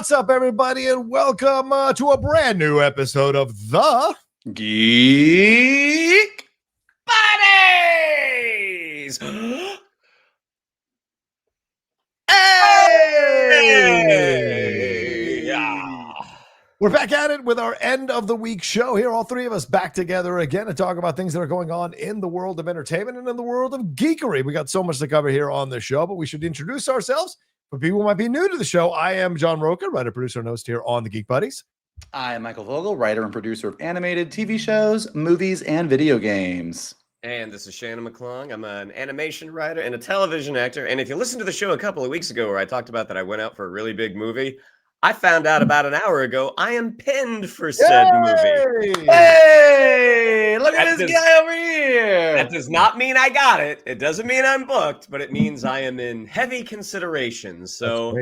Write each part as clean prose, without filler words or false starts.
What's up, everybody, and welcome to a brand new episode of the Geek Buddies. Hey! We're back at it with our end of the week show here. All three of us back together again to talk about things that are going on in the world of entertainment and in the world of geekery. We got so much to cover here on the show, but we should introduce ourselves. For people who might be new to the show, I am John Rocha, writer, producer, and host here on the Geek Buddies. I am Michael Vogel, writer and producer of animated TV shows, movies, and video games. And this is Shannon McClung. I'm an animation writer and a television actor. And if you listened to the show a couple of weeks ago where I talked about that I went out for a really big movie, I found out about an hour ago I am pinned for said movie. Hey, look at this guy over here. That does not mean I got it. It doesn't mean I'm booked, but it means I am in heavy consideration. So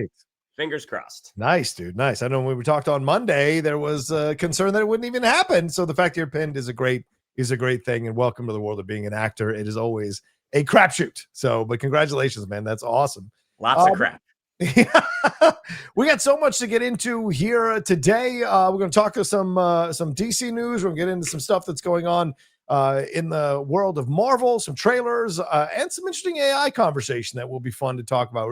fingers crossed. Nice, dude. Nice. I know when we talked on Monday, there was a concern that it wouldn't even happen. So the fact you're pinned is a great thing. And welcome to the world of being an actor. It is always a crapshoot. So, but congratulations, man. That's awesome. Lots of crap. We got so much to get into here today. We're going to talk to some DC news. We're going to get into some stuff that's going on in the world of Marvel, some trailers, and some interesting AI conversation that will be fun to talk about.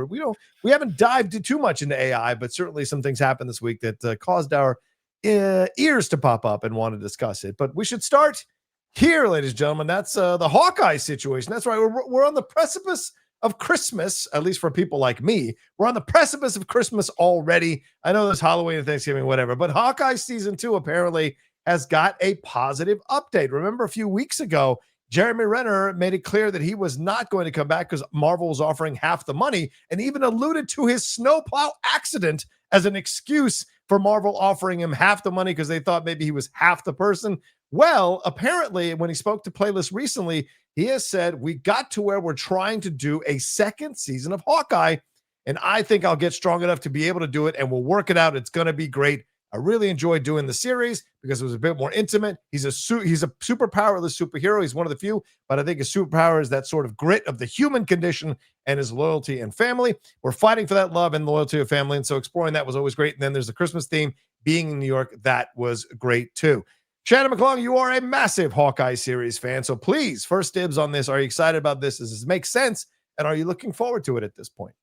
We haven't dived too much into AI, but certainly some things happened this week that caused our ears to pop up and want to discuss it. But we should start here, ladies and gentlemen. That's the Hawkeye situation. That's right. We're on the precipice of Christmas, at least for people like me. We're on the precipice of Christmas already. I know there's Halloween and Thanksgiving, whatever, but Hawkeye season 2 apparently has got a positive update. Remember a few weeks ago, Jeremy Renner made it clear that he was not going to come back because Marvel was offering half the money, and even alluded to his snowplow accident as an excuse for Marvel offering him half the money because they thought maybe he was half the person. Well, apparently, when he spoke to Playlist recently, he has said, we got to where we're trying to do a second season of Hawkeye, and I think I'll get strong enough to be able to do it, and we'll work it out. It's going to be great. I really enjoyed doing the series because it was a bit more intimate. He's a super powerless superhero. He's one of the few, but I think his superpower is that sort of grit of the human condition and his loyalty and family. We're fighting for that love and loyalty of family, and so exploring that was always great. And then there's the Christmas theme. Being in New York, that was great too. Shannon McClung, you are a massive Hawkeye series fan, so please, first dibs on this. Are you excited about this? Does this make sense? And are you looking forward to it at this point?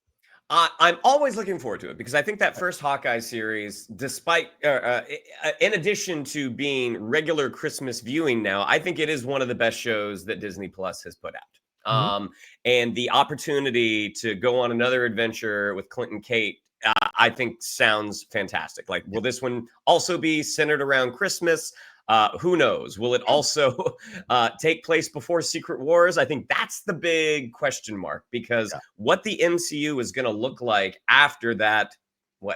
I'm always looking forward to it because I think that first Hawkeye series, despite, in addition to being regular Christmas viewing now, I think it is one of the best shows that Disney Plus has put out. And the opportunity to go on another adventure with Clint and Kate, I think sounds fantastic. Like, will this one also be centered around Christmas? Who knows? Will it also take place before Secret Wars? I think that's the big question mark, because what the MCU is going to look like after that,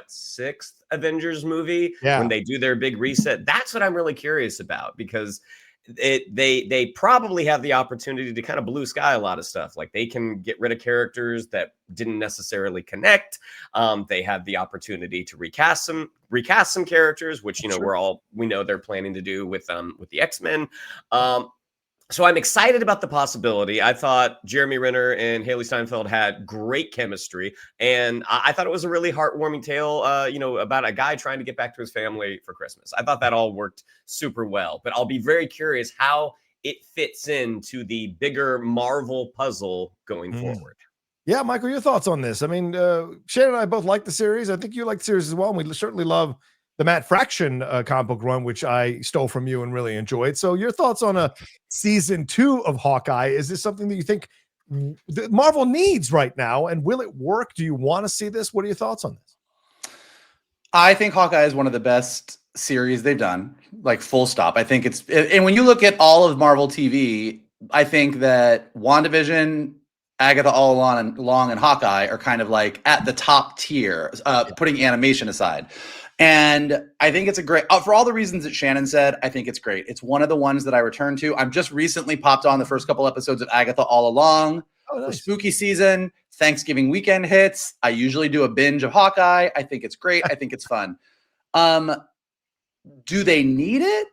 sixth Avengers movie, when they do their big reset, that's what I'm really curious about, because they probably have the opportunity to kind of blue sky a lot of stuff. Like, they can get rid of characters that didn't necessarily connect. They have the opportunity to recast some characters, which, you know, we know they're planning to do with the X-Men. So I'm excited about the possibility. I thought Jeremy Renner and Haley Steinfeld had great chemistry, and I thought it was a really heartwarming tale, about a guy trying to get back to his family for Christmas. I thought that all worked super well, but I'll be very curious how it fits into the bigger Marvel puzzle going forward. Yeah, Michael, your thoughts on this? I mean, Shannon and I both like the series. I think you like the series as well, and we certainly love the Matt Fraction comic book run, which I stole from you and really enjoyed. So your thoughts on a season 2 of Hawkeye? Is this something that you think Marvel needs right now? And will it work? Do you want to see this? What are your thoughts on this? I think Hawkeye is one of the best series they've done, like full stop. I think and when you look at all of Marvel TV, I think that WandaVision, Agatha All Along, and Hawkeye are kind of like at the top tier, putting animation aside. And I think it's a great, for all the reasons that Shannon said, I think it's great. It's one of the ones that I return to. I've just recently popped on the first couple episodes of Agatha All Along for spooky season. Thanksgiving weekend hits. I usually do a binge of Hawkeye. I think it's great. I think it's fun. Do they need it?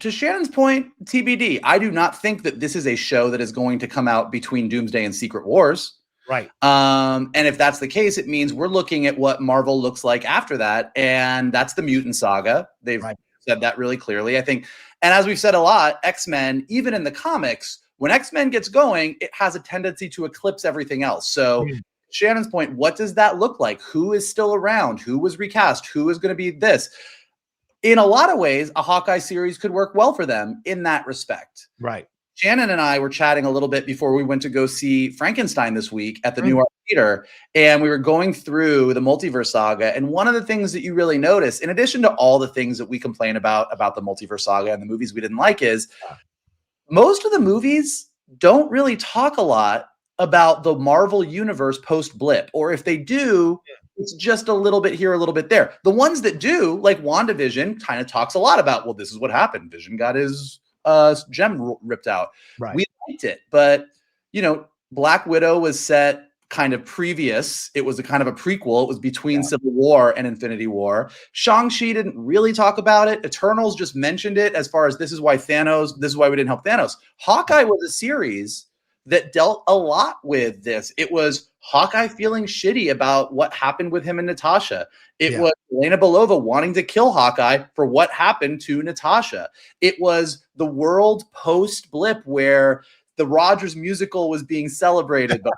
To Shannon's point, TBD. I do not think that this is a show that is going to come out between Doomsday and Secret Wars. Right. And if that's the case, it means we're looking at what Marvel looks like after that. And that's the mutant saga. They've said that really clearly, I think. And as we've said a lot, X-Men, even in the comics, when X-Men gets going, it has a tendency to eclipse everything else. So Shannon's point, what does that look like? Who is still around? Who was recast? Who is going to be this? In a lot of ways, a Hawkeye series could work well for them in that respect. Right. Shannon and I were chatting a little bit before we went to go see Frankenstein this week at the New Art Theater, and we were going through the multiverse saga. And one of the things that you really notice, in addition to all the things that we complain about the multiverse saga and the movies we didn't like, is most of the movies don't really talk a lot about the Marvel universe post-blip, or if they do, it's just a little bit here, a little bit there. The ones that do, like WandaVision, kind of talks a lot about, well, this is what happened. Vision got his gem ripped out. Right. We liked it, but Black Widow was set kind of previous. It was a kind of a prequel. It was between Civil War and Infinity War. Shang-Chi didn't really talk about it. Eternals just mentioned it as far as this is why we didn't help Thanos. Hawkeye was a series that dealt a lot with this. It was Hawkeye feeling shitty about what happened with him and Natasha. It was Elena Belova wanting to kill Hawkeye for what happened to Natasha. It was the world post-blip where the Rogers musical was being celebrated, but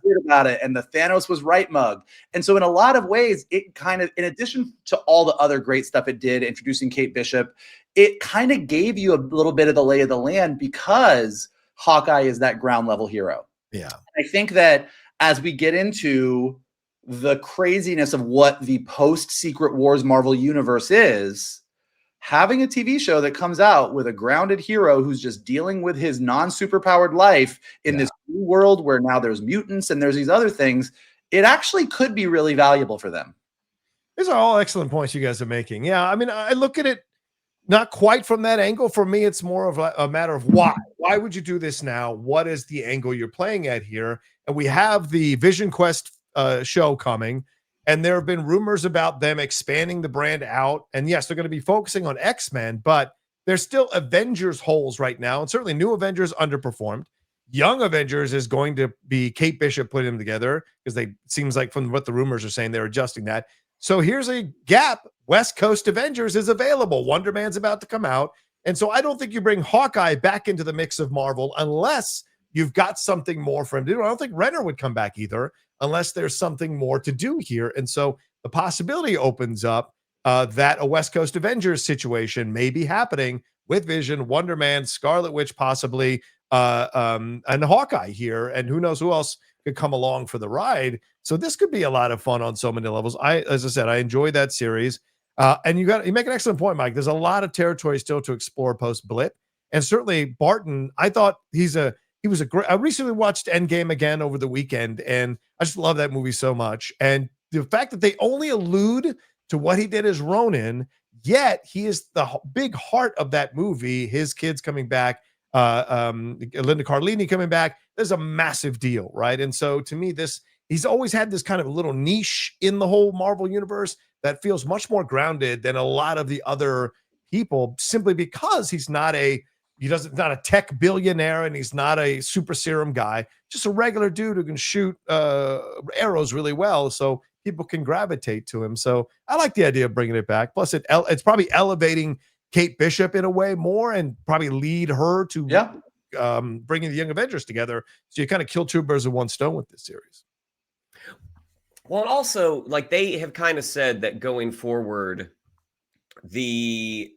weird about it, and the Thanos was right mug. And so in a lot of ways, it kind of, in addition to all the other great stuff it did, introducing Kate Bishop, it kind of gave you a little bit of the lay of the land because Hawkeye is that ground level hero. Yeah. I think that as we get into the craziness of what the post-Secret Wars Marvel universe is, having a TV show that comes out with a grounded hero who's just dealing with his non-superpowered life in this new world where now there's mutants and there's these other things, it actually could be really valuable for them. These are all excellent points you guys are making. Yeah, I mean, I look at it not quite from that angle. For me, it's more of a matter of why. Why would you do this now? What is the angle you're playing at here? And we have the Vision Quest show coming, and there have been rumors about them expanding the brand out. And yes, they're going to be focusing on X-Men, but there's still Avengers holes right now. And certainly New Avengers underperformed. Young Avengers is going to be Kate Bishop putting them together because it seems like from what the rumors are saying, they're adjusting that. So here's a gap. West Coast Avengers is available. Wonder Man's about to come out. And so I don't think you bring Hawkeye back into the mix of Marvel unless you've got something more for him to do. I don't think Renner would come back either unless there's something more to do here. And so the possibility opens up that a West Coast Avengers situation may be happening with Vision, Wonder Man, Scarlet Witch possibly, and Hawkeye here. And who knows who else could come along for the ride. So this could be a lot of fun on so many levels. As I said, I enjoyed that series. And you make an excellent point, Mike. There's a lot of territory still to explore post-blip. And certainly Barton, I thought he was a great. I recently watched Endgame again over the weekend, and I just love that movie so much. And the fact that they only allude to what he did as Ronin, yet he is the big heart of that movie. His kids coming back, Linda Cardellini coming back. There's a massive deal, right? And so to me, he's always had this kind of little niche in the whole Marvel universe that feels much more grounded than a lot of the other people, simply because he's not a tech billionaire and he's not a super serum guy, just a regular dude who can shoot arrows really well. So people can gravitate to him. So I like the idea of bringing it back. Plus it's probably elevating Kate Bishop in a way more and probably lead her to bringing the Young Avengers together. So you kind of kill two birds with one stone with this series. Well, and also, like, they have kind of said that going forward, the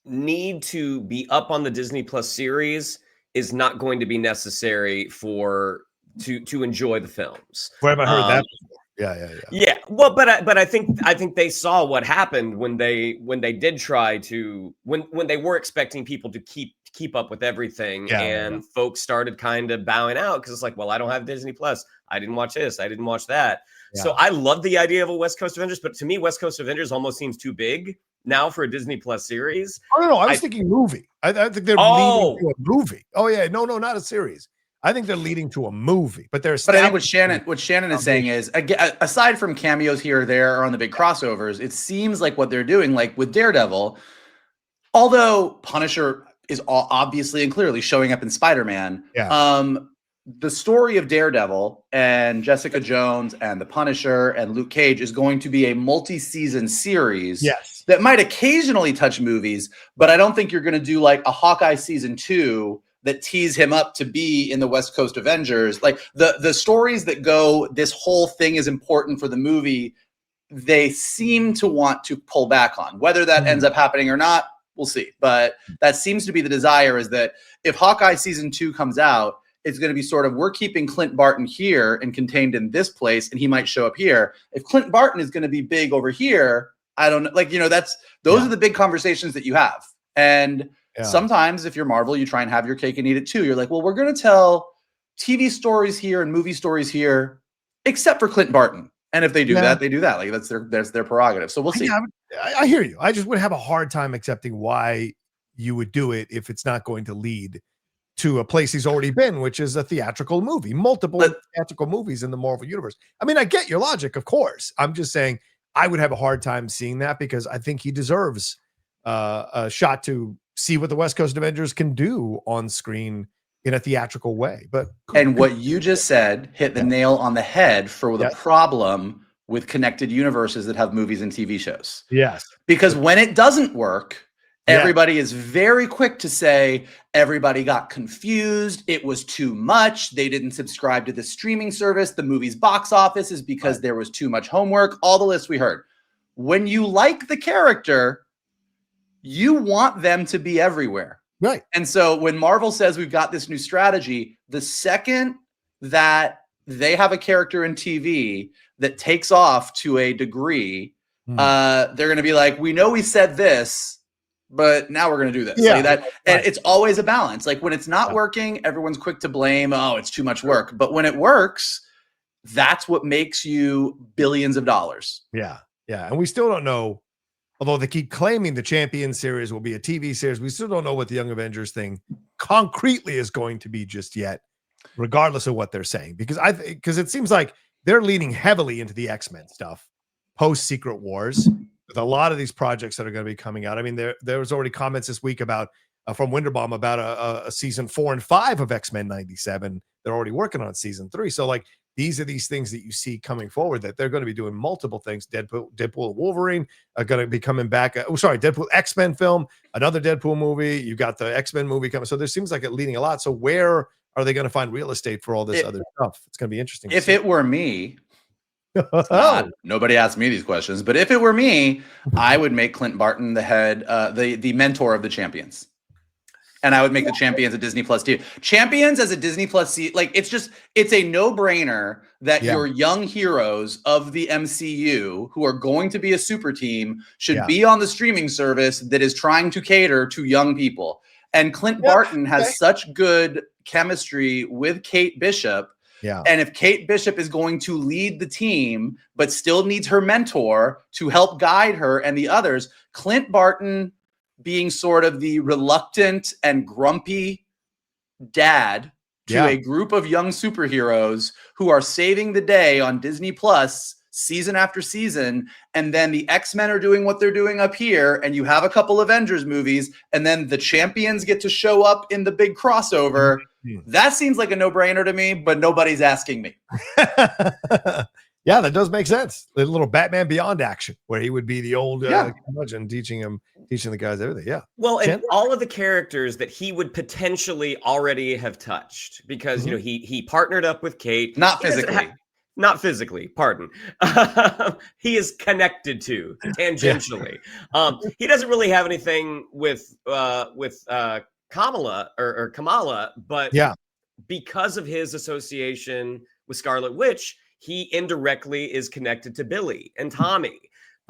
need to be up on the Disney Plus series is not going to be necessary to enjoy the films. Where have I heard that before? Yeah. Well, but I think they saw what happened when they did try to when they were expecting people to keep up with everything, and folks started kind of bowing out because it's like, well, I don't have Disney Plus. I didn't watch this. I didn't watch that. Yeah. So I love the idea of a West Coast Avengers, but to me, West Coast Avengers almost seems too big now for a Disney Plus series. Oh, no, I was thinking movie. I think they're leading to a movie. Oh, yeah. No, not a series. I think they're leading to a movie. But I think what Shannon is saying is, again, aside from cameos here or there or on the big crossovers, it seems like what they're doing, like with Daredevil, although Punisher is obviously and clearly showing up in Spider-Man, the story of Daredevil and Jessica Jones and the Punisher and Luke Cage is going to be a multi-season series Yes. that might occasionally touch movies, but I don't think you're going to do like a Hawkeye season 2 that tease him up to be in the West Coast Avengers. Like the stories that go, this whole thing is important for the movie, they seem to want to pull back on. Whether that ends up happening or not, we'll see. But that seems to be the desire, is that if Hawkeye season 2 comes out, it's going to be sort of, we're keeping Clint Barton here and contained in this place, and he might show up here. If Clint Barton is going to be big over here, I don't know. Like, you know, those are the big conversations that you have. And sometimes if you're Marvel, you try and have your cake and eat it too. You're like, well, we're going to tell TV stories here and movie stories here, except for Clint Barton. And if they do that, they do that. Like that's their prerogative. So we'll see. I hear you. I just would have a hard time accepting why you would do it if it's not going to lead to a place he's already been, which is a theatrical movie, multiple theatrical movies in the Marvel universe. I mean, I get your logic, of course. I'm just saying I would have a hard time seeing that, because I think he deserves a shot to see what the West Coast Avengers can do on screen in a theatrical way. And what you just said hit the nail on the head for the problem with connected universes that have movies and TV shows. Yes. Because when it doesn't work, everybody is very quick to say everybody got confused. It was too much. They didn't subscribe to the streaming service. The movie's box office is because there was too much homework. All the lists we heard. When you like the character, you want them to be everywhere. Right. And so when Marvel says we've got this new strategy, the second that they have a character in TV that takes off to a degree, they're going to be like, we know we said this, but now we're going to do this. Like that, and it's always a balance. Like when it's not working, everyone's quick to blame, oh, it's too much work. But when it works, that's what makes you billions of dollars. Yeah. Yeah. And we still don't know, although they keep claiming the Champion series will be a TV series, we still don't know what the Young Avengers thing concretely is going to be just yet, regardless of what they're saying. Because it seems like they're leaning heavily into the X-Men stuff post Secret Wars, with a lot of these projects that are going to be coming out. I mean, there was already comments this week about from Winterbaum about a season 4 and 5 of X-Men 97. They're already working on season 3. So like, these are these things that you see coming forward, that they're going to be doing multiple things. Deadpool, Wolverine are going to be coming back. Deadpool X-Men film, another Deadpool movie. You got the X-Men movie coming. So there seems like it leading a lot. So where are they going to find real estate for all this other stuff? It's going to be interesting. If it were me, nobody asked me these questions, but if it were me, I would make Clint Barton the head, the mentor of the Champions. And I would make the Champions a Disney Plus too. Champions as a Disney Plus, like it's a no-brainer that your young heroes of the MCU who are going to be a super team should be on the streaming service that is trying to cater to young people. And Clint Barton has such good chemistry with Kate Bishop. Yeah. And if Kate Bishop is going to lead the team, but still needs her mentor to help guide her and the others, Clint Barton being sort of the reluctant and grumpy dad to a group of young superheroes who are saving the day on Disney Plus season after season. And then the X-Men are doing what they're doing up here. And you have a couple Avengers movies, and then the Champions get to show up in the big crossover. That seems like a no-brainer to me, but nobody's asking me. Yeah, that does make sense. A little Batman Beyond action where he would be the old curmudgeon teaching the guys everything. Yeah. Well, and all of the characters that he would potentially already have touched, because you know he partnered up with Kate. Not physically. Pardon. He is connected to tangentially. He doesn't really have anything with Kamala or Kamala, but because of his association with Scarlet Witch, he indirectly is connected to Billy and Tommy.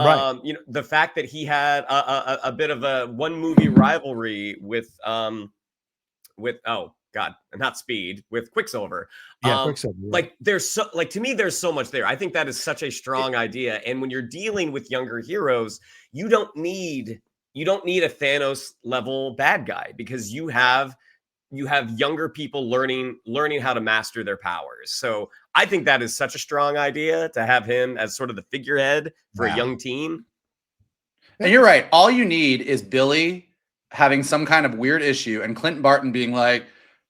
You know, the fact that he had a bit of a one movie rivalry with Quicksilver. Like to me, there's so much there. I think that is such a strong idea. And when you're dealing with younger heroes, you don't need a Thanos level bad guy, because you have younger people learning how to master their powers. So I think that is such a strong idea to have him as sort of the figurehead for a young team. And you're right. All you need is Billy having some kind of weird issue and Clint Barton being like,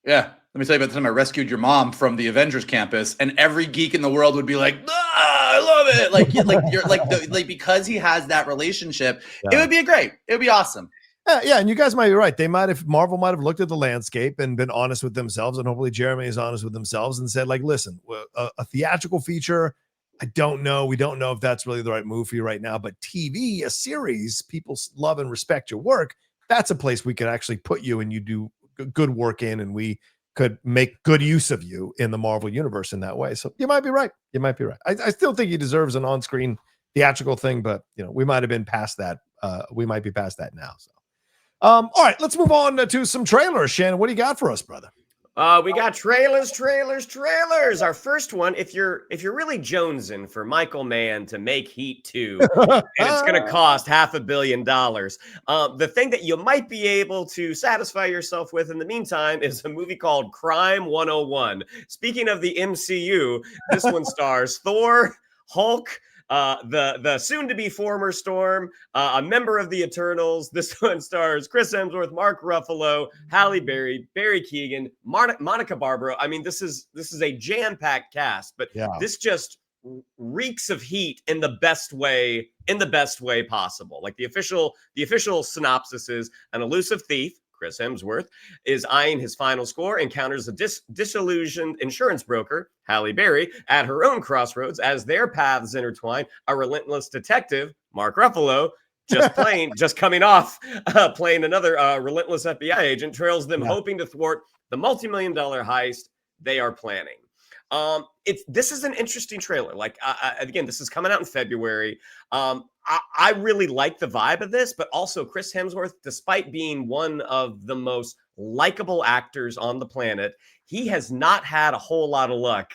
yeah, let me tell you about the time I rescued your mom from the Avengers campus, and every geek in the world would be like, I love it. Like because he has that relationship, it would be great. It would be awesome. Yeah, and you guys might be right. Marvel might have looked at the landscape and been honest with themselves, and hopefully Jeremy is honest with themselves and said, like, listen, a theatrical feature, I don't know. We don't know if that's really the right move for you right now, but TV, a series, people love and respect your work. That's a place we could actually put you and you do good work in, and we could make good use of you in the Marvel universe in that way. So you might be right. You might be right. I still think he deserves an on-screen theatrical thing, but we might have been past that. We might be past that now. So. All right, let's move on to some trailers. Shannon, what do you got for us, brother? We got trailers. Our first one, if you're really jonesing for Michael Mann to make Heat 2, and it's going to cost $500 million, the thing that you might be able to satisfy yourself with in the meantime is a movie called Crime 101. Speaking of the MCU, this one stars Thor, Hulk, the soon-to-be former Storm, a member of the Eternals. This one stars Chris Hemsworth, Mark Ruffalo, Halle Berry, Barry Keoghan, Monica Barbaro. I mean, this is a jam-packed cast, but this just reeks of Heat in the best way possible. Like the official synopsis is: an elusive thief, Chris Hemsworth, is eyeing his final score, encounters a disillusioned insurance broker, Halle Berry, at her own crossroads. As their paths intertwine, a relentless detective, Mark Ruffalo, just coming off playing another relentless FBI agent, trails them, hoping to thwart the multi-million-dollar heist they are planning. This is an interesting trailer. Like, again, this is coming out in February. I really like the vibe of this, but also Chris Hemsworth, despite being one of the most likable actors on the planet, he has not had a whole lot of luck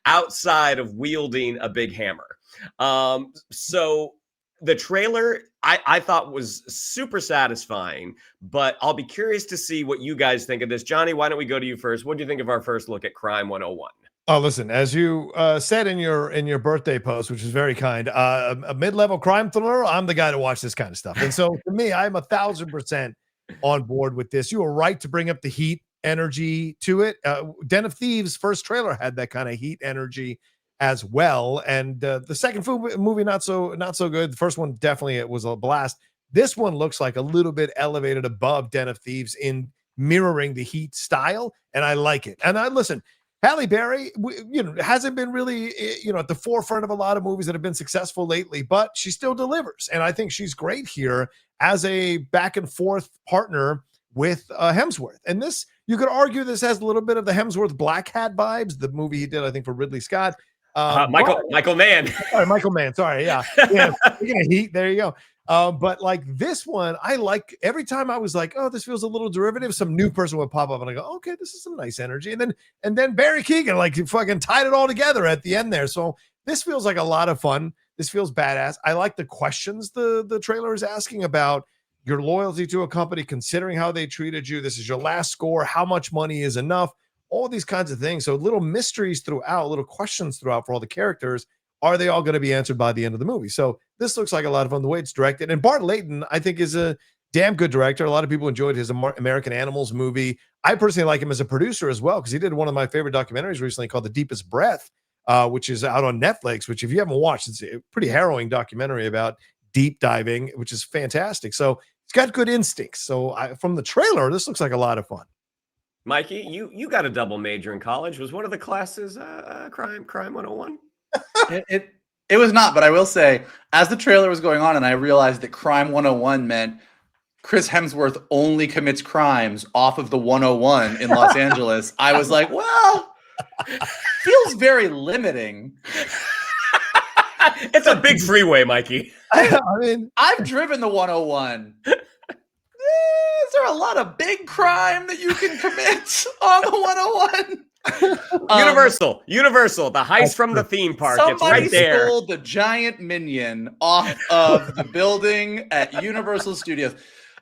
outside of wielding a big hammer. So the trailer I thought was super satisfying, but I'll be curious to see what you guys think of this. Johnny, why don't we go to you first? What do you think of our first look at Crime 101? Oh, listen, as you said in your birthday post, which is very kind, a mid-level crime thriller, I'm the guy to watch this kind of stuff. And so for me, I'm 1,000% on board with this. You were right to bring up the Heat energy to it. Den of Thieves' first trailer had that kind of Heat energy as well. And the second movie, not so good. The first one definitely it was a blast. This one looks like a little bit elevated above Den of Thieves in mirroring the Heat style, and I like it. And listen, Halle Berry, hasn't been really, at the forefront of a lot of movies that have been successful lately, but she still delivers. And I think she's great here as a back and forth partner with Hemsworth. And this, you could argue this has a little bit of the Hemsworth Black Hat vibes, the movie he did, I think, for Ridley Scott. Michael Mann. Sorry, Michael Mann. Sorry. Yeah. Speaking of Heat, there you go. But like this one, I like every time I was like, oh, this feels a little derivative. Some new person would pop up and I go, okay, this is some nice energy. And then Barry Keoghan like fucking tied it all together at the end there. So this feels like a lot of fun. This feels badass. I like the questions the trailer is asking about your loyalty to a company, considering how they treated you. This is your last score. How much money is enough? All these kinds of things. So little mysteries throughout, little questions throughout for all the characters. Are they all going to be answered by the end of the movie? So this looks like a lot of fun the way it's directed. And Bart Layton, I think, is a damn good director. A lot of people enjoyed his American Animals movie. I personally like him as a producer as well, because he did one of my favorite documentaries recently called The Deepest Breath, which is out on Netflix, which if you haven't watched, it's a pretty harrowing documentary about deep diving, which is fantastic. So he's got good instincts. So from the trailer, this looks like a lot of fun. Mikey, you got a double major in college. Was one of the classes Crime 101? It was not, but I will say, as the trailer was going on and I realized that Crime 101 meant Chris Hemsworth only commits crimes off of the 101 in Los Angeles, I was like, well, feels very limiting. It's a big freeway, Mikey. I mean, I've driven the 101. Is there a lot of big crime that you can commit on the 101? Universal, the heist from the theme park. It's right there. Somebody stole the giant minion off of the building at Universal Studios.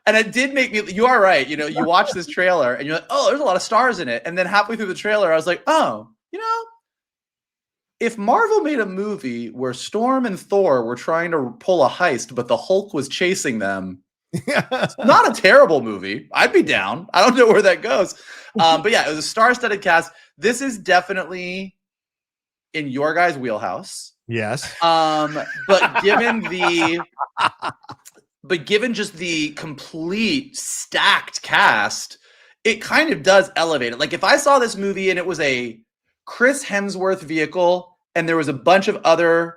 And it did make me, you are right. You watch this trailer and you're like, oh, there's a lot of stars in it. And then halfway through the trailer, I was like, oh, if Marvel made a movie where Storm and Thor were trying to pull a heist, but the Hulk was chasing them, Yeah. Not a terrible movie. I'd be down. I don't know where that goes. But yeah, it was a star-studded cast. This is definitely in your guys' wheelhouse. Yes. But given just the complete stacked cast, it kind of does elevate it. Like if I saw this movie and it was a Chris Hemsworth vehicle and there was a bunch of other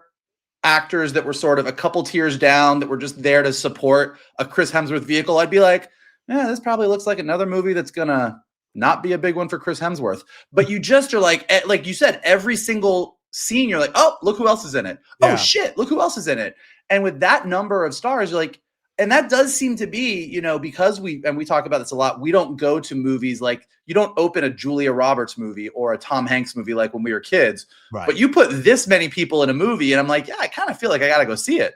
actors that were sort of a couple tiers down that were just there to support a Chris Hemsworth vehicle, I'd be like, yeah, this probably looks like another movie that's gonna not be a big one for Chris Hemsworth. But you just are like you said, every single scene, you're like, oh, look who else is in it. Yeah. Oh shit, look who else is in it. And with that number of stars, you're like, and that does seem to be, you know, because we talk about this a lot, we don't go to movies like, you don't open a Julia Roberts movie or a Tom Hanks movie like when we were kids. Right. But you put this many people in a movie and I'm like, yeah, I kind of feel like I got to go see it.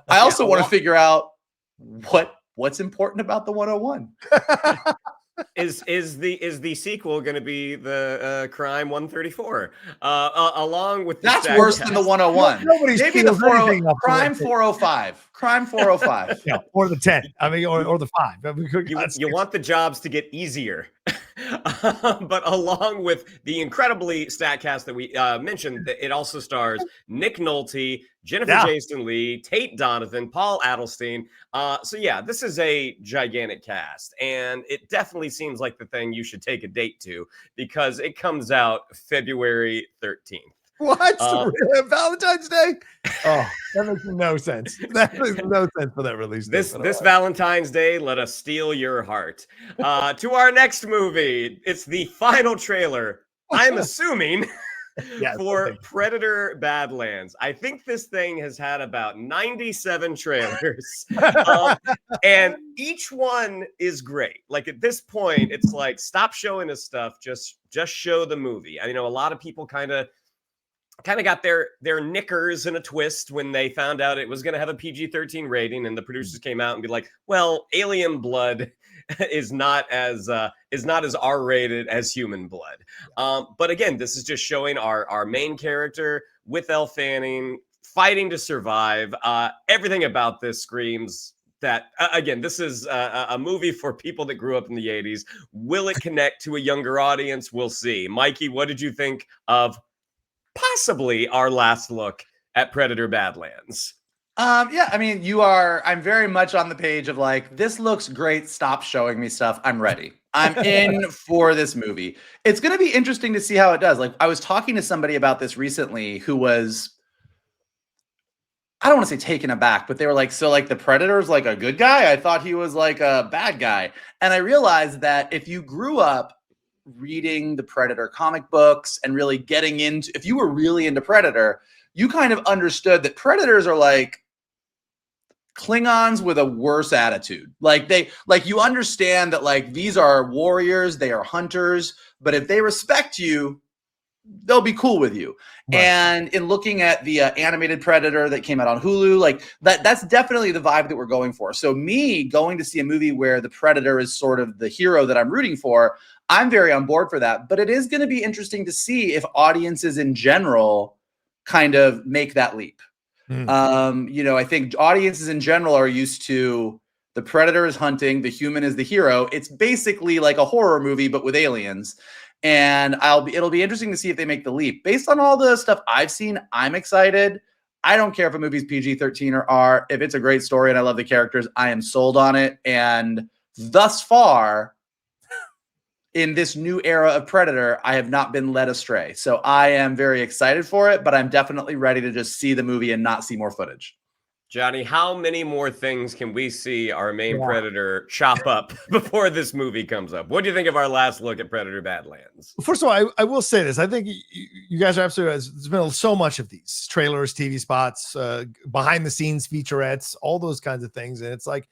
I also want to figure out what's important about the 101. Is the sequel going to be the Crime 134 along with that's worse than the 101? Maybe the Crime 405. Crime 405. Yeah, or the 10. I mean, or the 5. I mean, you want the jobs to get easier. But along with the incredibly stacked cast that we mentioned, it also stars Nick Nolte, Jennifer Jason Leigh, Tate Donovan, Paul Adelstein. So yeah, this is a gigantic cast, and it definitely seems like the thing you should take a date to because it comes out February 13th. What? Valentine's Day? Oh, that makes no sense. That makes no sense for that release. This Valentine's Day, let us steal your heart. To our next movie, it's the final trailer, I'm assuming, for Predator Badlands. I think this thing has had about 97 trailers, and each one is great. Like at this point, it's like, stop showing us stuff, just show the movie. I know a lot of people kind of got their knickers in a twist when they found out it was going to have a PG-13 rating, and the producers came out and be like, "Well, alien blood is not as R-rated as human blood." But again, this is just showing our main character with Elle Fanning fighting to survive. Everything about this screams that again, this is a movie for people that grew up in the 80s. Will it connect to a younger audience? We'll see. Mikey, what did you think of possibly our last look at Predator Badlands? Yeah, I mean, I'm very much on the page of like, this looks great. Stop showing me stuff. I'm ready. I'm in for this movie. It's going to be interesting to see how it does. Like, I was talking to somebody about this recently who was, I don't want to say taken aback, but they were like, so like the Predator's like a good guy? I thought he was like a bad guy. And I realized that if you grew up reading the Predator comic books and really getting into, if you were really into Predator, you kind of understood that Predators are like Klingons with a worse attitude. Like you understand that like these are warriors, they are hunters, but if they respect you, they'll be cool with you. Right. And in looking at the animated Predator that came out on Hulu, like that's definitely the vibe that we're going for. So me going to see a movie where the Predator is sort of the hero that I'm rooting for, I'm very on board for that. But it is going to be interesting to see if audiences in general kind of make that leap. I think audiences in general are used to the Predator is hunting, the human is the hero. It's basically like a horror movie, but with aliens. And it'll be interesting to see if they make the leap. Based on all the stuff I've seen, I'm excited. I don't care if a movie's PG-13 or R. If it's a great story and I love the characters, I am sold on it. And thus far, in this new era of Predator, I have not been led astray. So I am very excited for it, but I'm definitely ready to just see the movie and not see more footage. Johnny, how many more things can we see our main Predator chop up before this movie comes up? What do you think of our last look at Predator Badlands? First of all, I will say this. I think you guys are absolutely right. There's been so much of these trailers, TV spots, behind the scenes featurettes, all those kinds of things. And it's like,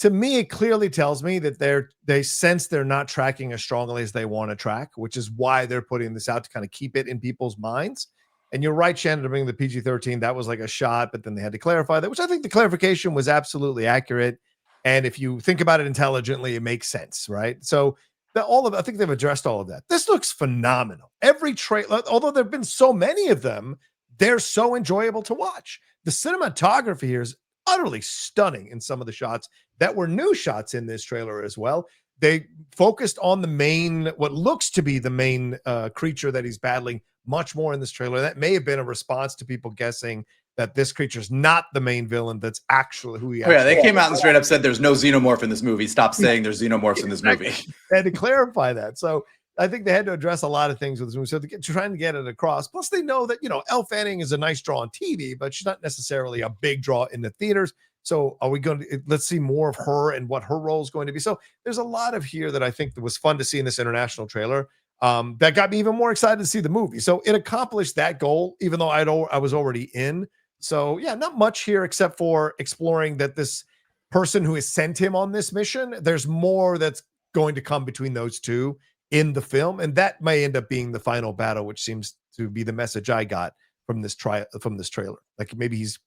to me, it clearly tells me that they sense they're not tracking as strongly as they want to track, which is why they're putting this out to kind of keep it in people's minds. And you're right, Shannon, to bring the PG-13, that was like a shot, but then they had to clarify that, which I think the clarification was absolutely accurate. And if you think about it intelligently, it makes sense, right? So I think they've addressed all of that. This looks phenomenal. Every trailer, although there have been so many of them, they're so enjoyable to watch. The cinematography here is utterly stunning in some of the shots that were new shots in this trailer as well. They focused on the main, what looks to be the main creature that he's battling much more in this trailer. That may have been a response to people guessing that this creature is not the main villain. That's actually who he Oh, yeah, actually they came out and straight up said there's no xenomorph in this movie. Stop saying there's xenomorphs in this movie. They had to clarify that. So I think they had to address a lot of things with this movie. So they're trying to get it across. Plus, they know that, Elle Fanning is a nice draw on TV, but she's not necessarily a big draw in the theaters. So are we going to, let's see more of her and what her role is going to be. So there's a lot of here that I think that was fun to see in this international trailer. That got me even more excited to see the movie. So it accomplished that goal, even though I was already in. So yeah, not much here except for exploring that this person who has sent him on this mission, there's more that's going to come between those two in the film, and that may end up being the final battle, which seems to be the message I got from this trailer. Like maybe he's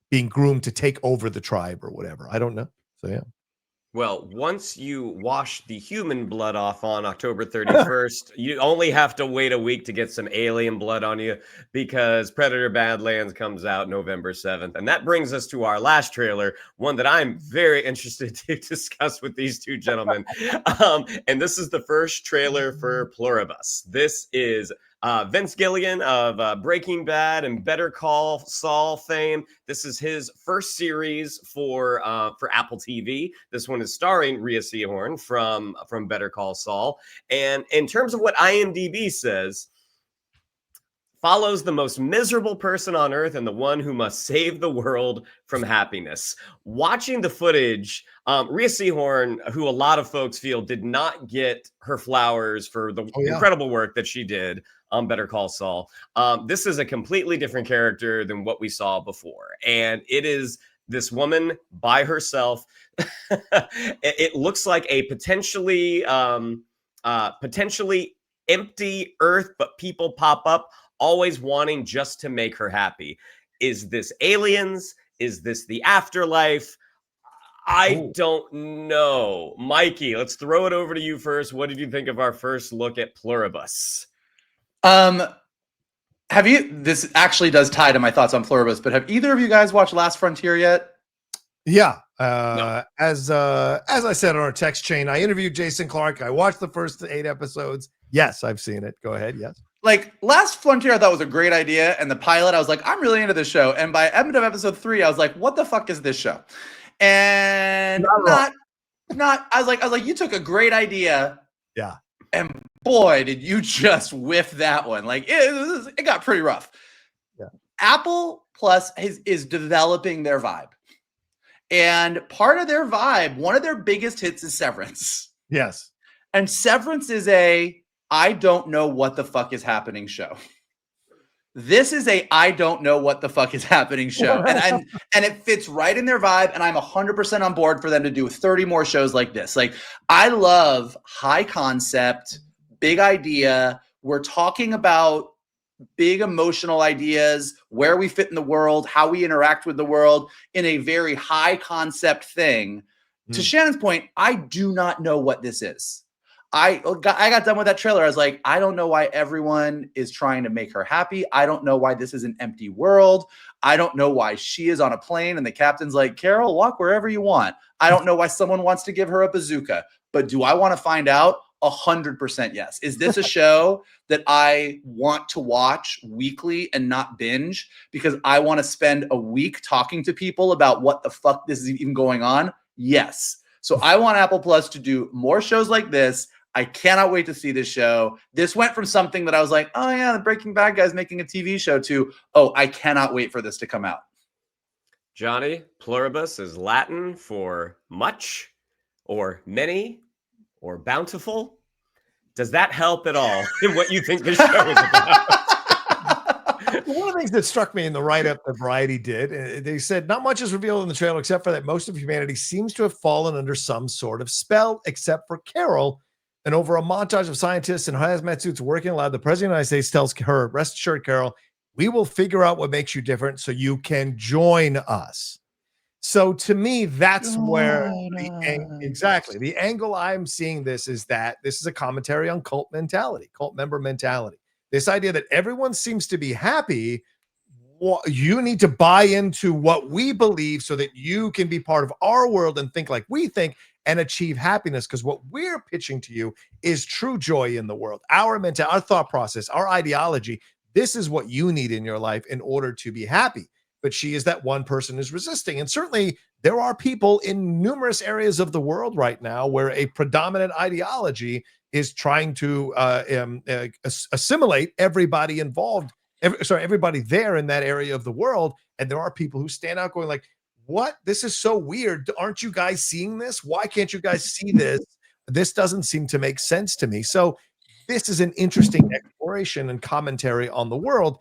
being groomed to take over the tribe or whatever. I don't know. So yeah. Well, once you wash the human blood off on October 31st, you only have to wait a week to get some alien blood on you, because Predator Badlands comes out November 7th. And that brings us to our last trailer, one that I'm very interested to discuss with these two gentlemen. And this is the first trailer for Pluribus. This is Vince Gilligan of Breaking Bad and Better Call Saul fame. This is his first series for Apple TV. This one is starring Rhea Seehorn from Better Call Saul. And in terms of what IMDb says, follows the most miserable person on earth and the one who must save the world from happiness. Watching the footage, Rhea Seehorn, who a lot of folks feel did not get her flowers for the incredible work that she did on Better Call Saul. This is a completely different character than what we saw before. And it is this woman by herself. It looks like a potentially empty earth, but people pop up, always wanting just to make her happy. Is this aliens? Is this the afterlife? I don't know. Mikey, let's throw it over to you first. What did you think of our first look at Pluribus? This actually does tie to my thoughts on Pluribus, but have either of you guys watched Last Frontier yet? Yeah. No. As I said on our text chain, I interviewed Jason Clark. I watched the first 8 episodes. Yes, I've seen it. Go ahead. Yes. Like Last Frontier, I thought was a great idea. And the pilot, I was like, I'm really into this show. And by end of episode 3, I was like, what the fuck is this show? And I was like, you took a great idea. Yeah. And boy, did you just whiff that one. Like it got pretty rough. Yeah. Apple Plus is developing their vibe. And part of their vibe, one of their biggest hits is Severance. Yes. And Severance is I don't know what the fuck is happening show. This is I don't know what the fuck is happening show. And it fits right in their vibe. And I'm 100% on board for them to do 30 more shows like this. Like, I love high concept, big idea. We're talking about big emotional ideas, where we fit in the world, how we interact with the world in a very high concept thing. To Shannon's point, I do not know what this is. I got done with that trailer. I was like, I don't know why everyone is trying to make her happy. I don't know why this is an empty world. I don't know why she is on a plane and the captain's like, Carol, walk wherever you want. I don't know why someone wants to give her a bazooka. But do I want to find out? 100% yes. Is this a show that I want to watch weekly and not binge because I want to spend a week talking to people about what the fuck this is even going on? Yes. So I want Apple Plus to do more shows like this. I cannot wait to see this show. This went from something that I was like, oh yeah, the Breaking Bad guy's making a TV show, to, oh, I cannot wait for this to come out. Johnny, Pluribus is Latin for much or many or bountiful. Does that help at all in what you think this show is about? One of the things that struck me in the write-up that Variety did, they said not much is revealed in the trailer except for that most of humanity seems to have fallen under some sort of spell, except for Carol. And over a montage of scientists in hazmat suits working aloud, the president of the United States tells her, rest assured, Carol, we will figure out what makes you different so you can join us. So to me, that's where exactly the angle I'm seeing this is that this is a commentary on cult mentality, cult member mentality. This idea that everyone seems to be happy. you need to buy into what we believe so that you can be part of our world and think like we think and achieve happiness. Because what we're pitching to you is true joy in the world. Our mental, our thought process, our ideology. This is what you need in your life in order to be happy. But she is that one person who's resisting. And certainly there are people in numerous areas of the world right now where a predominant ideology is trying to assimilate everybody involved, everybody there in that area of the world. And there are people who stand out going like, what? This is so weird. Aren't you guys seeing this? Why can't you guys see this? This doesn't seem to make sense to me. So this is an interesting exploration and commentary on the world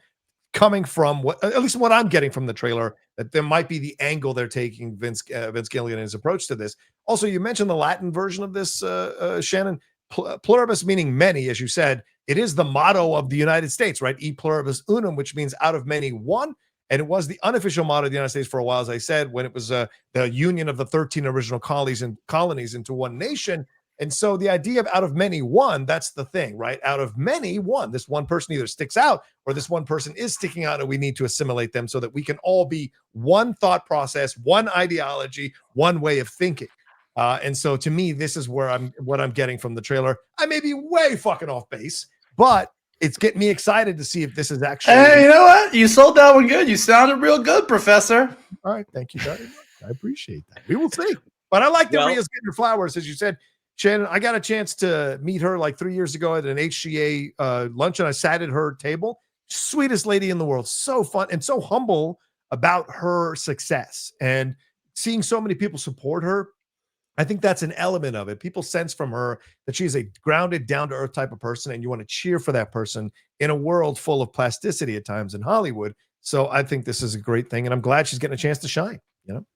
coming from what, at least what I'm getting from the trailer, that there might be the angle they're taking Vince Gilligan and his approach to this. Also, you mentioned the Latin version of this, Shannon. Pluribus meaning many, as you said. It is the motto of the United States, right? E pluribus unum, which means out of many one. And it was the unofficial motto of the United States for a while, as I said, when it was the union of the 13 original colonies into one nation. And so the idea of out of many one, that's the thing, right? Out of many one, this one person either sticks out or this one person is sticking out, and we need to assimilate them so that we can all be one thought process, one ideology, one way of thinking. And so to me, this is what I'm getting from the trailer. I may be way fucking off base, but it's getting me excited to see if this is actually. Hey, you know what? You sold that one good. You sounded real good, Professor. All right. Thank you very much. I appreciate that. We will see. But I like that Rhea's getting her flowers, as you said. Shannon, I got a chance to meet her like 3 years ago at an HGA luncheon. I sat at her table. Sweetest lady in the world. So fun and so humble about her success. And seeing so many people support her, I think that's an element of it. People sense from her that she's a grounded, down-to-earth type of person, and you want to cheer for that person in a world full of plasticity at times in Hollywood. So I think this is a great thing, and I'm glad she's getting a chance to shine, you know?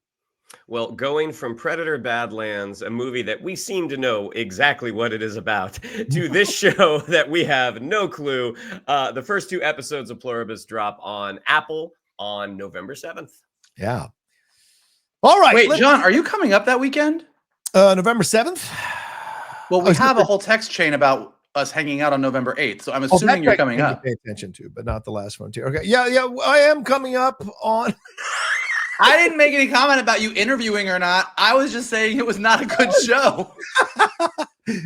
Well, going from Predator Badlands, a movie that we seem to know exactly what it is about, to this show that we have no clue. The first 2 episodes of Pluribus drop on Apple on November 7th. Yeah. All right. Wait, John, are you coming up that weekend? November 7th? Well, we have a whole text chain about us hanging out on November 8th, so I'm assuming you're coming up. Pay attention to, but not the last frontier. Okay. Yeah, I am coming up on... I didn't make any comment about you interviewing or not. I was just saying it was not a good show.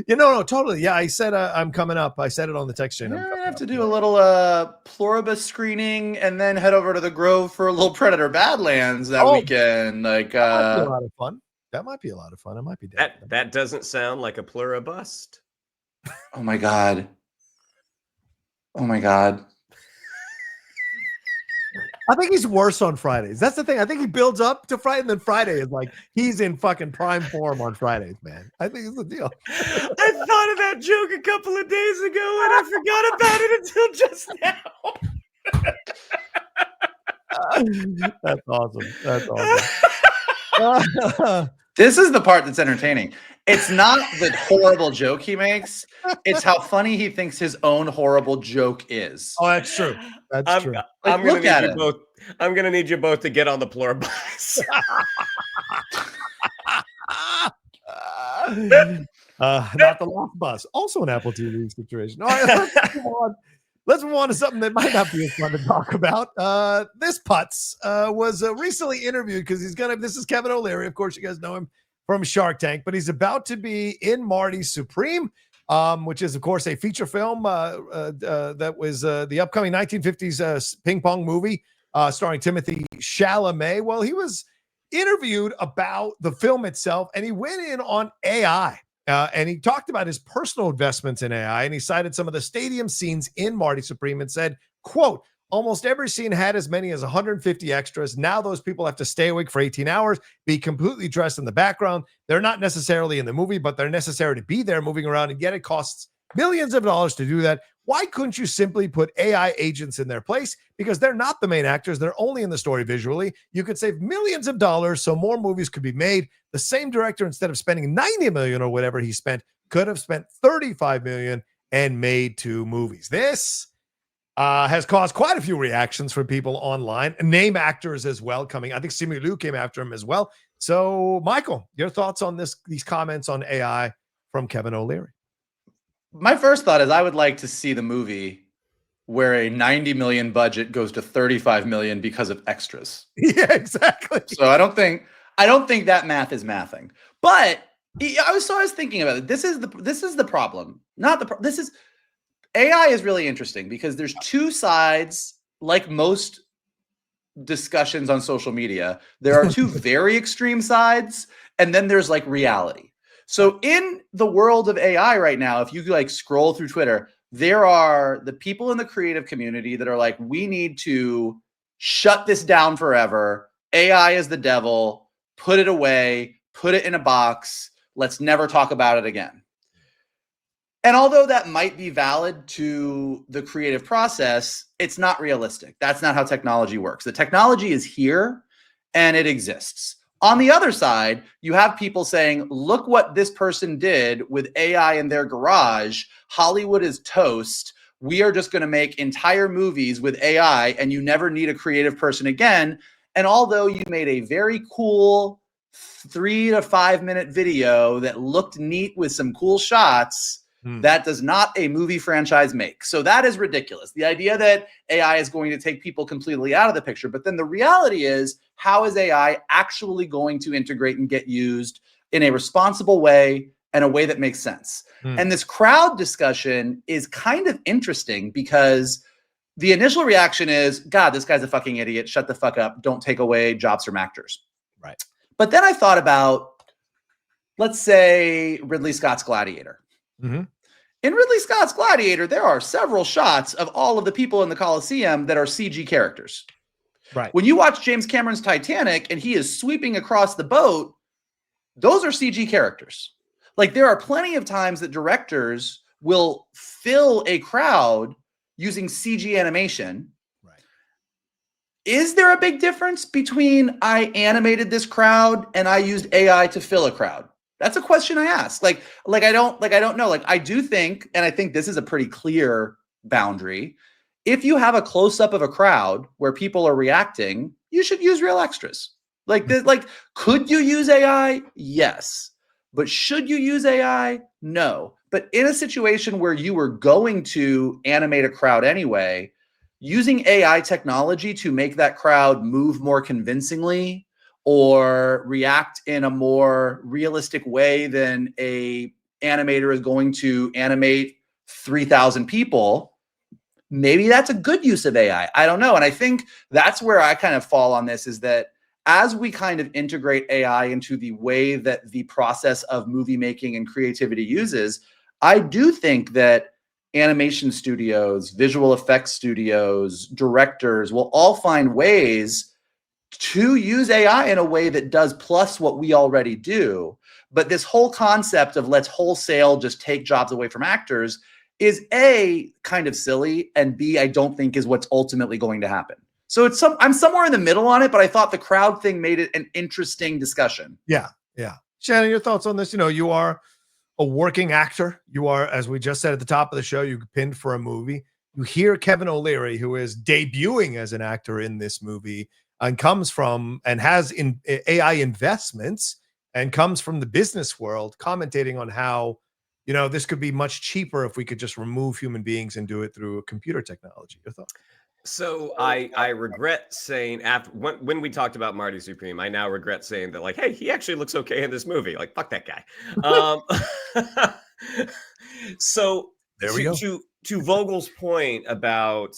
No, totally. Yeah, I said I'm coming up. I said it on the text chain. I have to do a little Pluribus screening and then head over to the Grove for a little Predator Badlands that weekend. Like, that might be a lot of fun. That might be a lot of fun. I might be down. That doesn't sound like a pluribust. Oh my god. Oh my god. I think he's worse on Fridays. That's the thing. I think he builds up to Friday, and then Friday is like he's in fucking prime form on Fridays, man. I think it's the deal. I thought of that joke a couple of days ago, and I forgot about it until just now. That's awesome. That's awesome. This is the part that's entertaining. It's not the horrible joke he makes. It's how funny he thinks his own horrible joke is. Oh, that's true. That's true. I'm going to need you both. I'm going to need you both to get on the Pluribus. Not the Lost Bus. Also an Apple TV situation. All right, let's move on to something that might not be as fun to talk about. This Putz was recently interviewed because this is Kevin O'Leary. Of course, you guys know him from Shark Tank, but he's about to be in Marty Supreme, which is, of course, a feature film that was the upcoming 1950s ping pong movie starring Timothy Chalamet. Well, he was interviewed about the film itself, and he went in on AI. And he talked about his personal investments in AI, and he cited some of the stadium scenes in Marty Supreme and said, quote, almost every scene had as many as 150 extras. Now those people have to stay awake for 18 hours, be completely dressed in the background. They're not necessarily in the movie, but they're necessary to be there moving around, and yet it costs millions of dollars to do that. Why couldn't you simply put AI agents in their place? Because they're not the main actors. They're only in the story visually. You could save millions of dollars so more movies could be made. The same director, instead of spending $90 million or whatever he spent, could have spent $35 million and made 2 movies. This has caused quite a few reactions from people online, name actors as well coming. I think Simu Liu came after him as well. So, Michael, your thoughts on these comments on AI from Kevin O'Leary? My first thought is I would like to see the movie where a 90 million budget goes to 35 million because of extras. Yeah, exactly. So I don't think that math is mathing. But I was thinking about it. This is the problem. AI is really interesting because there's two sides, like most discussions on social media. There are two very extreme sides, and then there's like reality. So in the world of AI right now, if you like scroll through Twitter, there are the people in the creative community that are like, we need to shut this down forever. AI is the devil. Put it away. Put it in a box. Let's never talk about it again. And although that might be valid to the creative process, it's not realistic. That's not how technology works. The technology is here and it exists. On the other side, you have people saying, look what this person did with AI in their garage. Hollywood is toast. We are just going to make entire movies with AI and you never need a creative person again. And although you made a very cool 3 to 5 minute video that looked neat with some cool shots, that does not a movie franchise make. So that is ridiculous. The idea that AI is going to take people completely out of the picture. But then the reality is, how is AI actually going to integrate and get used in a responsible way and a way that makes sense? And this crowd discussion is kind of interesting because the initial reaction is, God, this guy's a fucking idiot. Shut the fuck up. Don't take away jobs from actors. Right. But then I thought about, let's say, Ridley Scott's Gladiator. Mm-hmm. In Ridley Scott's Gladiator, there are several shots of all of the people in the Colosseum that are CG characters. Right. When you watch James Cameron's Titanic and he is sweeping across the boat, those are CG characters. Like, there are plenty of times that directors will fill a crowd using CG animation. Right. Is there a big difference between I animated this crowd and I used AI to fill a crowd? That's a question I ask. Like I don't know. Like, I do think, and I think this is a pretty clear boundary. If you have a close-up of a crowd where people are reacting, you should use real extras. Like, could you use AI? Yes. But should you use AI? No. But in a situation where you were going to animate a crowd anyway, using AI technology to make that crowd move more convincingly or react in a more realistic way than a animator is going to animate 3,000 people, maybe that's a good use of AI. I don't know. And I think that's where I kind of fall on this, is that as we kind of integrate AI into the way that the process of movie making and creativity uses, I do think that animation studios, visual effects studios, directors will all find ways to use AI in a way that does plus what we already do. But this whole concept of let's wholesale just take jobs away from actors is A, kind of silly, and B, I don't think is what's ultimately going to happen. So I'm somewhere in the middle on it, but I thought the crowd thing made it an interesting discussion. Yeah. Yeah. Shannon, your thoughts on this? You know, you are a working actor. You are, as we just said at the top of the show, you pinned for a movie. You hear Kevin O'Leary, who is debuting as an actor in this movie, and comes from and has in AI investments and comes from the business world, commentating on how, you know, this could be much cheaper if we could just remove human beings and do it through a computer technology. Your thoughts? So I regret saying, after when we talked about Marty Supreme, I now regret saying that, like, hey, he actually looks okay in this movie. Like, fuck that guy. So there we go. To Vogel's point about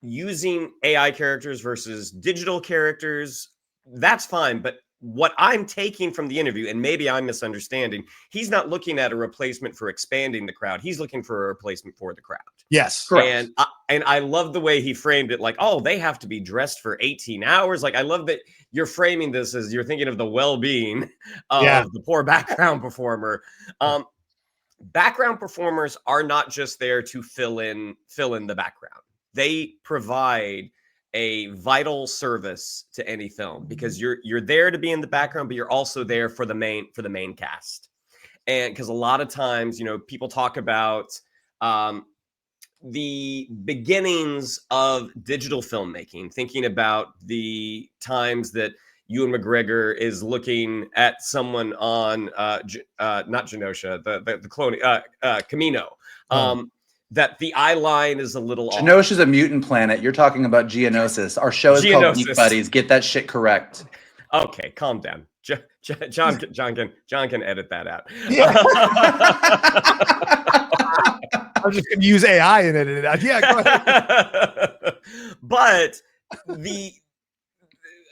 using AI characters versus digital characters, that's fine. But what I'm taking from the interview, and maybe I'm misunderstanding, he's not looking at a replacement for expanding the crowd. He's looking for a replacement for the crowd. Yes. Correct. And I love the way he framed it, like, oh, they have to be dressed for 18 hours. Like, I love that you're framing this as you're thinking of the well-being of the poor background performer. Background performers are not just there to fill in the background. They provide a vital service to any film, because you're there to be in the background, but you're also there for the main cast. And because a lot of times, you know, people talk about the beginnings of digital filmmaking, thinking about the times that Ewan McGregor is looking at someone on not Genosha, the clone Camino. that the eye line is a little off. Genosha's a mutant planet. You're talking about Geonosis. Our show is called Geek Buddies. Get that shit correct. Okay, calm down. John can edit that out. Yeah. I'm just going to use AI and edit it out. Yeah, go ahead. But the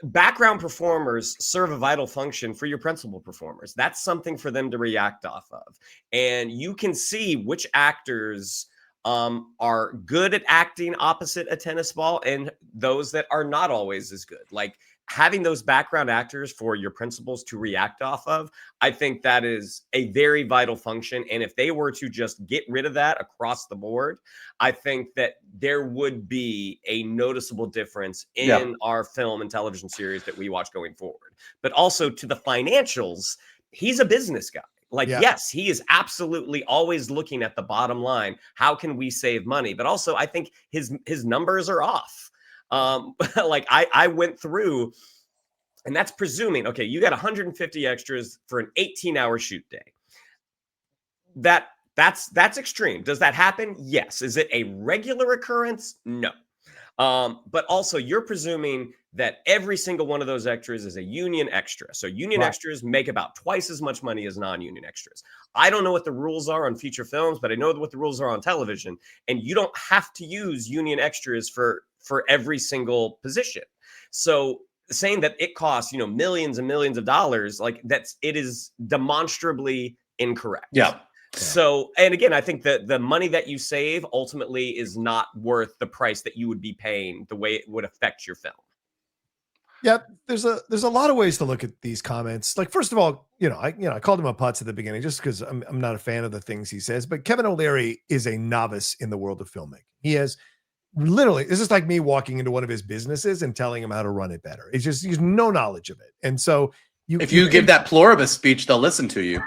background performers serve a vital function for your principal performers. That's something for them to react off of. And you can see which actors are good at acting opposite a tennis ball and those that are not always as good. Like having those background actors for your principals to react off of, I think that is a very vital function. And if they were to just get rid of that across the board, I think that there would be a noticeable difference in our film and television series that we watch going forward. But also to the financials, he's a business guy. Like, yes, he is absolutely always looking at the bottom line. How can we save money? But also, I think his numbers are off. Like I went through, and that's presuming, okay, you got 150 extras for an 18-hour shoot day. That's extreme. Does that happen? Yes. Is it a regular occurrence? No. But also you're presuming that every single one of those extras is a union extra. So union extras make about twice as much money as non-union extras. I don't know what the rules are on feature films, but I know what the rules are on television. And you don't have to use union extras for every single position. So saying that it costs, millions and millions of dollars, like it is demonstrably incorrect. Yeah. So, and again, I think that the money that you save ultimately is not worth the price that you would be paying, the way it would affect your film. Yeah, there's a lot of ways to look at these comments. Like, first of all, I called him a putz at the beginning just because I'm not a fan of the things he says. But Kevin O'Leary is a novice in the world of filmmaking. He has literally, this is like me walking into one of his businesses and telling him how to run it better. It's just he's no knowledge of it. And so if you give that Pluribus speech, they'll listen to you.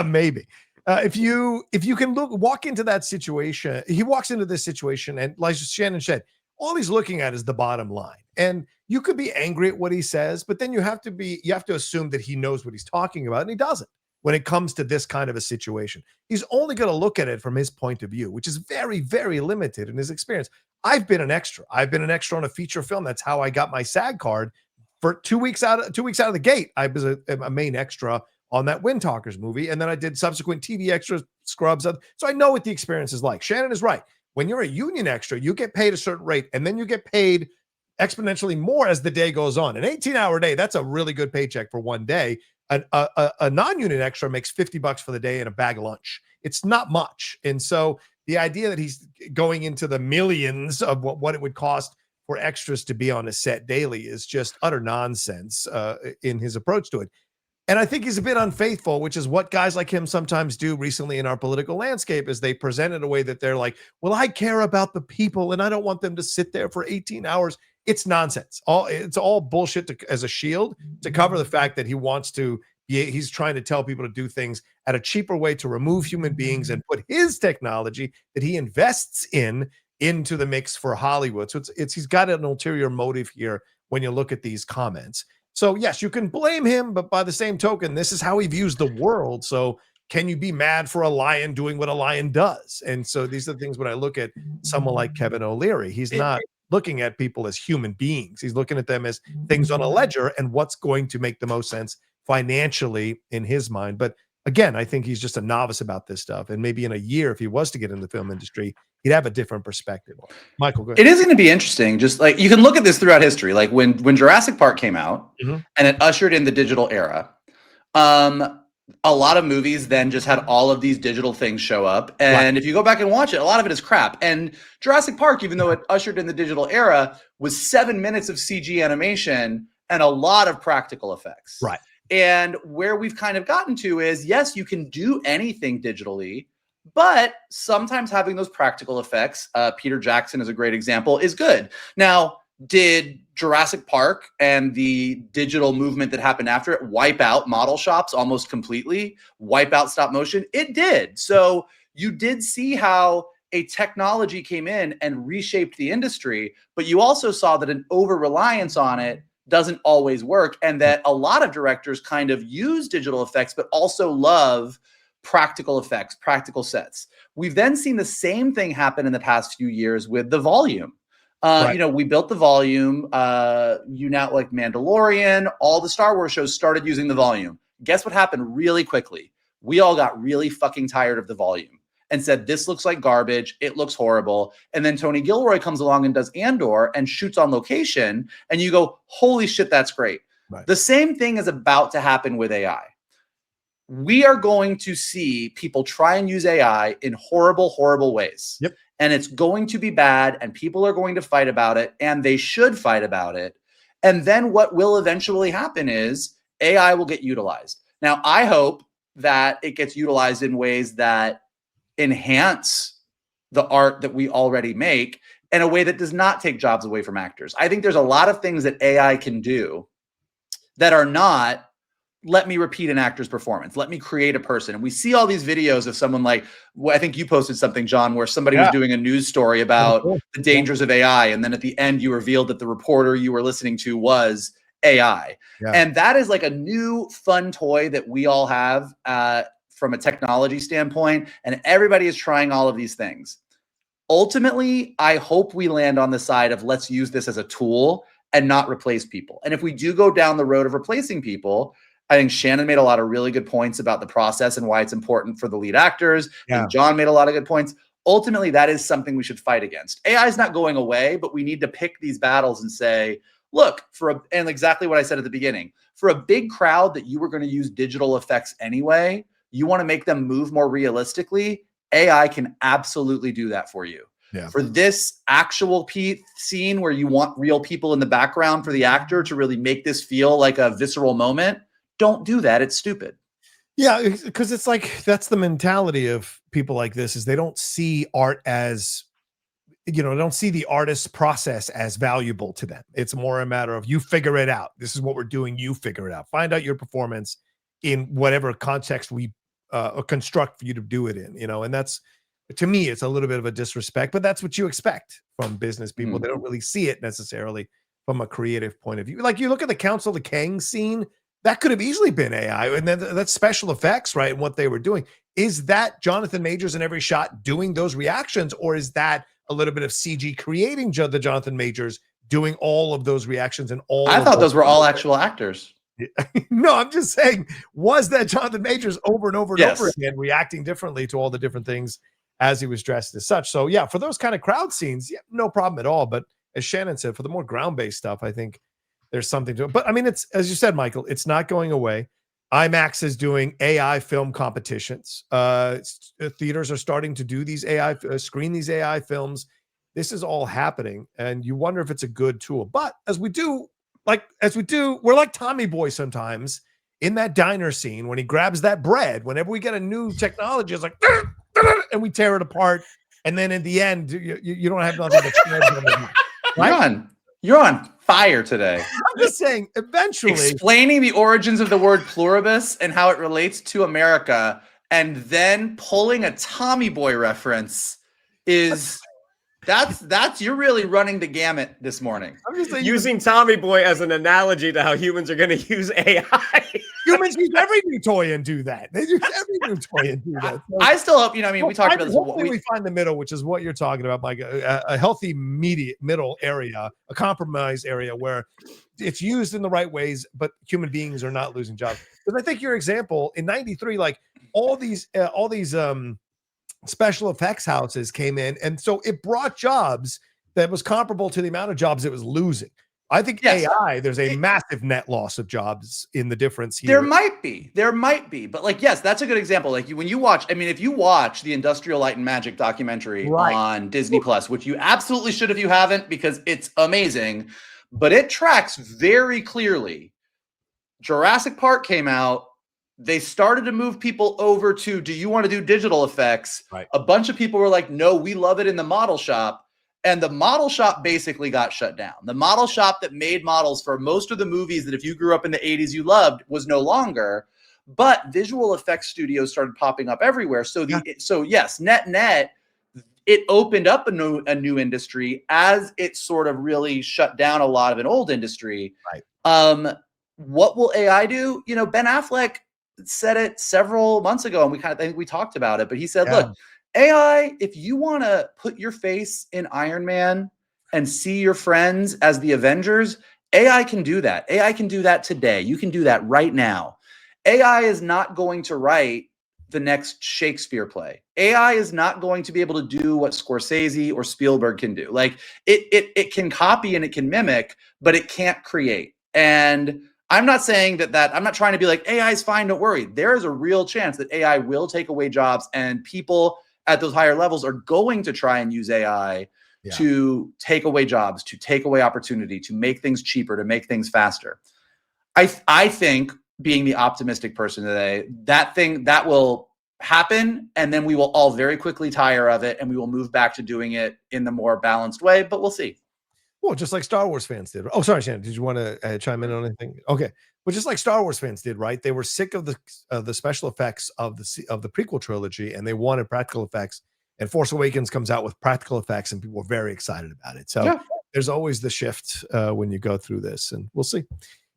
Maybe. If you can walk into that situation, he walks into this situation, and like Shannon said, all he's looking at is the bottom line. And you could be angry at what he says, but then you have to assume that he knows what he's talking about, and he doesn't when it comes to this kind of a situation. He's only going to look at it from his point of view, which is very, very limited in his experience. I've been an extra. I've been an extra on a feature film. That's how I got my SAG card for 2 weeks out of the gate. I was a main extra on that Wind Talkers movie, and then I did subsequent TV extras, Scrubs. So I know what the experience is like. Shannon is right. When you're a union extra, you get paid a certain rate, and then you get paid exponentially more as the day goes on. An 18-hour day, that's a really good paycheck for one day. A non-union extra makes $50 for the day and a bag of lunch. It's not much. And so the idea that he's going into the millions of what it would cost for extras to be on a set daily is just utter nonsense in his approach to it. And I think he's a bit unfaithful, which is what guys like him sometimes do recently in our political landscape, is they present it a way that they're like, well, I care about the people and I don't want them to sit there for 18 hours. It's nonsense. It's all bullshit as a shield to cover the fact that he's trying to tell people to do things at a cheaper way to remove human beings and put his technology that he invests into the mix for Hollywood. So he's got an ulterior motive here when you look at these comments. So yes, you can blame him, but by the same token, this is how he views the world. So can you be mad for a lion doing what a lion does? And so these are the things when I look at someone like Kevin O'Leary, he's not looking at people as human beings. He's looking at them as things on a ledger and what's going to make the most sense financially in his mind. But again, I think he's just a novice about this stuff. And maybe in a year, if he was to get in the film industry, he'd have a different perspective. Michael, go ahead. It is going to be interesting. Just like you can look at this throughout history, like when Jurassic Park came out and it ushered in the digital era, a lot of movies then just had all of these digital things show up. And if you go back and watch it, a lot of it is crap. And Jurassic Park, even though it ushered in the digital era, was 7 minutes of CG animation and a lot of practical effects. Right. And where we've kind of gotten to is, yes, you can do anything digitally, but sometimes having those practical effects, Peter Jackson is a great example, is good. Now, did Jurassic Park and the digital movement that happened after it wipe out model shops almost completely, wipe out stop motion? It did. So you did see how a technology came in and reshaped the industry, but you also saw that an over-reliance on it doesn't always work, and that a lot of directors kind of use digital effects, but also love practical effects, practical sets. We've then seen the same thing happen in the past few years with the volume. Right. You know, we built the volume. You now like Mandalorian, all the Star Wars shows started using the volume. Guess what happened really quickly? We all got really fucking tired of the volume and said, this looks like garbage. It looks horrible. And then Tony Gilroy comes along and does Andor and shoots on location. And you go, holy shit, that's great. Right. The same thing is about to happen with AI. We are going to see people try and use AI in horrible, horrible ways. Yep. And it's going to be bad, and people are going to fight about it, and they should fight about it. And then what will eventually happen is AI will get utilized. Now, I hope that it gets utilized in ways that enhance the art that we already make in a way that does not take jobs away from actors. I think there's a lot of things that AI can do that are not, let me repeat an actor's performance. Let me create a person. And we see all these videos of someone like, well, I think you posted something, John, where somebody was doing a news story about the dangers of AI. And then at the end, you revealed that the reporter you were listening to was AI. Yeah. And that is like a new fun toy that we all have from a technology standpoint. And everybody is trying all of these things. Ultimately, I hope we land on the side of let's use this as a tool and not replace people. And if we do go down the road of replacing people, I think Shannon made a lot of really good points about the process and why it's important for the lead actors. Yeah. And John made a lot of good points. Ultimately, that is something we should fight against. AI is not going away, but we need to pick these battles and say, look, and exactly what I said at the beginning, for a big crowd that you were going to use digital effects anyway, you want to make them move more realistically, AI can absolutely do that for you. Yeah. For this actual scene where you want real people in the background for the actor to really make this feel like a visceral moment, don't do that. It's stupid. Yeah, because it's like that's the mentality of people like this is they don't see art as, you know, don't see the artist's process as valuable to them. It's more a matter of you figure it out. This is what we're doing. You figure it out. Find out your performance in whatever context we construct for you to do it in, you know, and that's, to me, it's a little bit of a disrespect, but that's what you expect from business people. They don't really see it necessarily from a creative point of view. Like you look at the Council of the Kang scene, that could have easily been AI, and then that's special effects, right? And what they were doing. Is that Jonathan Majors in every shot doing those reactions, or is that a little bit of CG creating the Jonathan Majors doing all of those reactions and all? I thought those were all actual actors. No, I'm just saying, was that Jonathan Majors over and over and over again reacting differently to all the different things as he was dressed as such? So yeah, for those kind of crowd scenes, yeah, no problem at all. But as Shannon said, for the more ground-based stuff, I think there's something to it. But I mean, it's, as you said, Michael, it's not going away. IMAX is doing AI film competitions. Theaters are starting to do these AI, screen these AI films. This is all happening, and you wonder if it's a good tool. But as we do, we're like Tommy Boy sometimes in that diner scene when he grabs that bread. Whenever we get a new technology, it's like, and we tear it apart. And then in the end, you don't have nothing but right? You're on fire today. I'm just saying, eventually. Explaining the origins of the word pluribus and how it relates to America, and then pulling a Tommy Boy reference is... That's you're really running the gamut this morning. I'm just using Tommy Boy as an analogy to how humans are going to use AI. Humans use every new toy and do that. They use every new toy and do that. So, I still hope, you know, I mean, we talked about this. Hopefully we find the middle, which is what you're talking about, Mike, a healthy middle area, a compromise area where it's used in the right ways, but human beings are not losing jobs. Because I think your example in '93, like all these special effects houses came in, and so it brought jobs that was comparable to the amount of jobs it was losing. I think AI, there's a massive net loss of jobs in the difference here. There might be, but like, yes, that's a good example. Like when you watch, I mean, if you watch the Industrial Light and Magic documentary on Disney Plus, which you absolutely should if you haven't, because it's amazing, but it tracks very clearly. Jurassic Park came out. They started to move people over to, do you want to do digital effects? Right. A bunch of people were like, no, we love it in the model shop. And the model shop basically got shut down. The model shop that made models for most of the movies that if you grew up in the 80s you loved was no longer. But visual effects studios started popping up everywhere. So yes, net, it opened up a new industry as it sort of really shut down a lot of an old industry. Right. What will AI do? You know, Ben Affleck said it several months ago, and I think we talked about it, but he said, Yeah. look, AI, if you want to put your face in Iron Man and see your friends as the Avengers, AI can do that. AI can do that today. You can do that right now. AI is not going to write the next Shakespeare play. AI is not going to be able to do what Scorsese or Spielberg can do. Like it can copy and it can mimic, but it can't create. And I'm not saying that I'm not trying to be like AI is fine, don't worry. There is a real chance that AI will take away jobs, and people at those higher levels are going to try and use AI to take away jobs, to take away opportunity, to make things cheaper, to make things faster. I think, being the optimistic person today, that will happen, and then we will all very quickly tire of it, and we will move back to doing it in the more balanced way, but we'll see. Well, just like Star Wars fans did. Oh, sorry, Shannon. Did you want to chime in on anything? Okay. Well, just like Star Wars fans did, right? They were sick of the special effects of the prequel trilogy, and they wanted practical effects. And Force Awakens comes out with practical effects, and people were very excited about it. So there's always the shift when you go through this, and we'll see.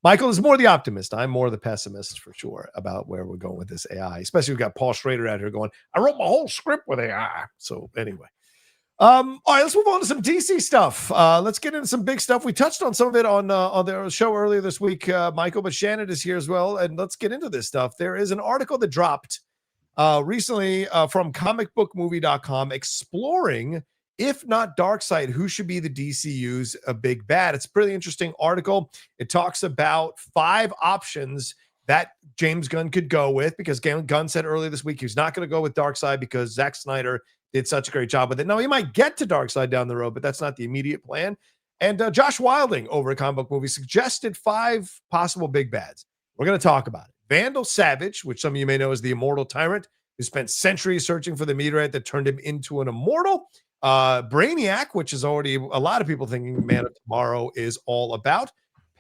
Michael is more the optimist. I'm more the pessimist for sure about where we're going with this AI. Especially we've got Paul Schrader out here going, "I wrote my whole script with AI." So anyway. All right, let's move on to some DC stuff. Let's get into some big stuff. We touched on some of it on the show earlier this week, Michael, but Shannon is here as well, and let's get into this stuff. There is an article that dropped recently from comicbookmovie.com exploring, if not Darkseid, who should be the DCU's big bad. It's a pretty interesting article. It talks about 5 options that James Gunn could go with, because Gunn said earlier this week he was not going to go with Darkseid because Zack Snyder did such a great job with it. Now, he might get to Darkseid down the road, but that's not the immediate plan. And Josh Wilding over at Comic Book Movie suggested 5 possible big bads. We're going to talk about it. Vandal Savage, which some of you may know as the immortal tyrant, who spent centuries searching for the meteorite that turned him into an immortal. Brainiac, which is already a lot of people thinking Man of Tomorrow is all about.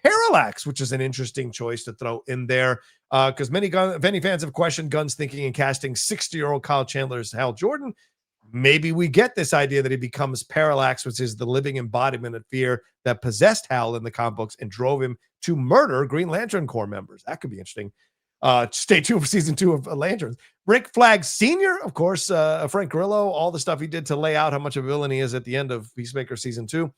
Parallax, which is an interesting choice to throw in there, because many fans have questioned Gunn's thinking in casting 60-year-old Kyle Chandler as Hal Jordan. Maybe we get this idea that he becomes Parallax, which is the living embodiment of fear that possessed Hal in the comic books and drove him to murder Green Lantern Corps members. That could be interesting. Stay tuned for season 2 of Lanterns. Rick Flag Sr., of course, Frank Grillo, all the stuff he did to lay out how much of a villain he is at the end of Peacemaker season 2.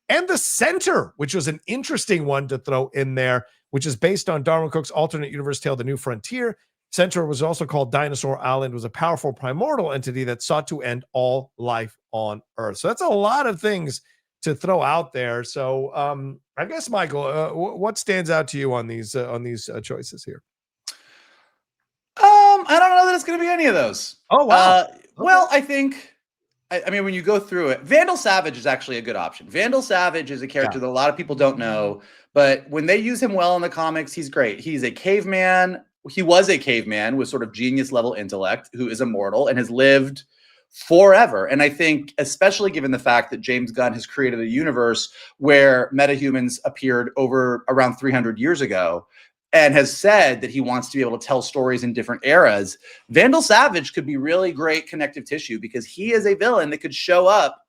And the Center, which was an interesting one to throw in there, which is based on Darwin Cook's alternate universe tale, The New Frontier. Center was also called Dinosaur Island, was a powerful primordial entity that sought to end all life on Earth. So that's a lot of things to throw out there. So I guess, Michael, what stands out to you on these choices here? I don't know that it's going to be any of those. Oh, wow. Well, I think, I mean, when you go through it, Vandal Savage is actually a good option. Vandal Savage is a character that a lot of people don't know, but when they use him well in the comics, he's great. He's a caveman. He was a caveman with sort of genius level intellect who is immortal and has lived forever. And I think, especially given the fact that James Gunn has created a universe where metahumans appeared around 300 years ago, and has said that he wants to be able to tell stories in different eras, Vandal Savage could be really great connective tissue, because he is a villain that could show up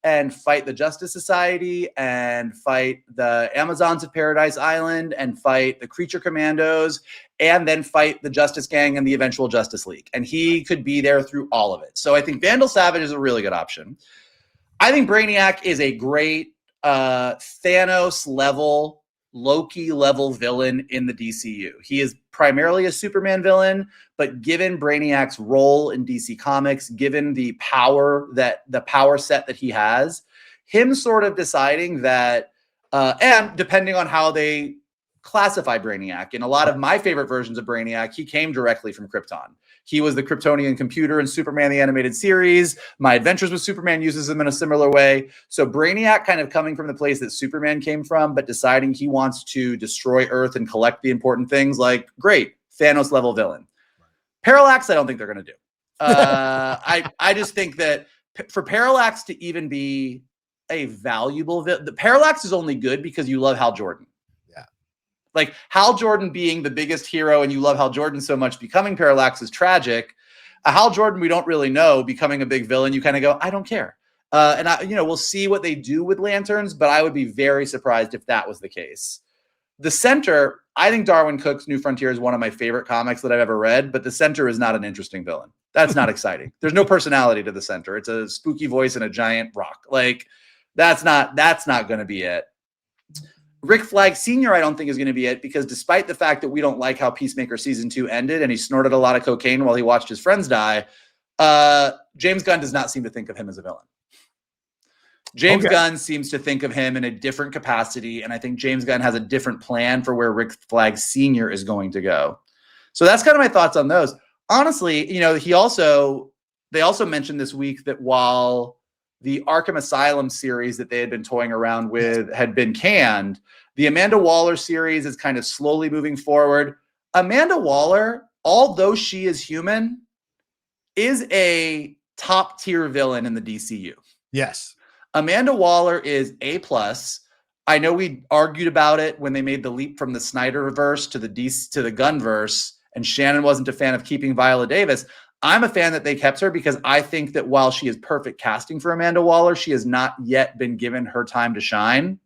and fight the Justice Society and fight the Amazons of Paradise Island and fight the Creature Commandos and then fight the Justice Gang and the eventual Justice League. And he could be there through all of it. So I think Vandal Savage is a really good option. I think Brainiac is a great Thanos level, Loki level villain in the DCU. He is primarily a Superman villain, but given Brainiac's role in DC Comics, given the power set that he has, him sort of deciding that, and depending on how they classify Brainiac, in a lot of my favorite versions of Brainiac, he came directly from Krypton. He was the Kryptonian computer in Superman the Animated Series. My Adventures with Superman uses him in a similar way. So Brainiac kind of coming from the place that Superman came from, but deciding he wants to destroy Earth and collect the important things, like, great, Thanos level villain. Parallax, I don't think they're going to do. I just think that for Parallax to even be a valuable villain, the Parallax is only good because you love Hal Jordan. Like, Hal Jordan being the biggest hero and you love Hal Jordan so much, becoming Parallax is tragic. Hal Jordan, we don't really know, becoming a big villain, you kind of go, I don't care. And we'll see what they do with Lanterns, but I would be very surprised if that was the case. The Center, I think Darwin Cook's New Frontier is one of my favorite comics that I've ever read, but the Center is not an interesting villain. That's not exciting. There's no personality to the Center. It's a spooky voice and a giant rock. Like, that's not going to be it. Rick Flag Sr., I don't think is going to be it, because despite the fact that we don't like how Peacemaker season 2 ended and he snorted a lot of cocaine while he watched his friends die, James Gunn does not seem to think of him as a villain. James Gunn seems to think of him in a different capacity, and I think James Gunn has a different plan for where Rick Flag Sr. is going to go. So that's kind of my thoughts on those. Honestly, you know, they also mentioned this week that while the Arkham Asylum series that they had been toying around with had been canned, the Amanda Waller series is kind of slowly moving forward. Amanda Waller, although she is human, is a top-tier villain in the DCU. Yes. Amanda Waller is A+. I know we argued about it when they made the leap from the Snyderverse to the Gunverse, and Shannon wasn't a fan of keeping Viola Davis. I'm a fan that they kept her because I think that while she is perfect casting for Amanda Waller, she has not yet been given her time to shine.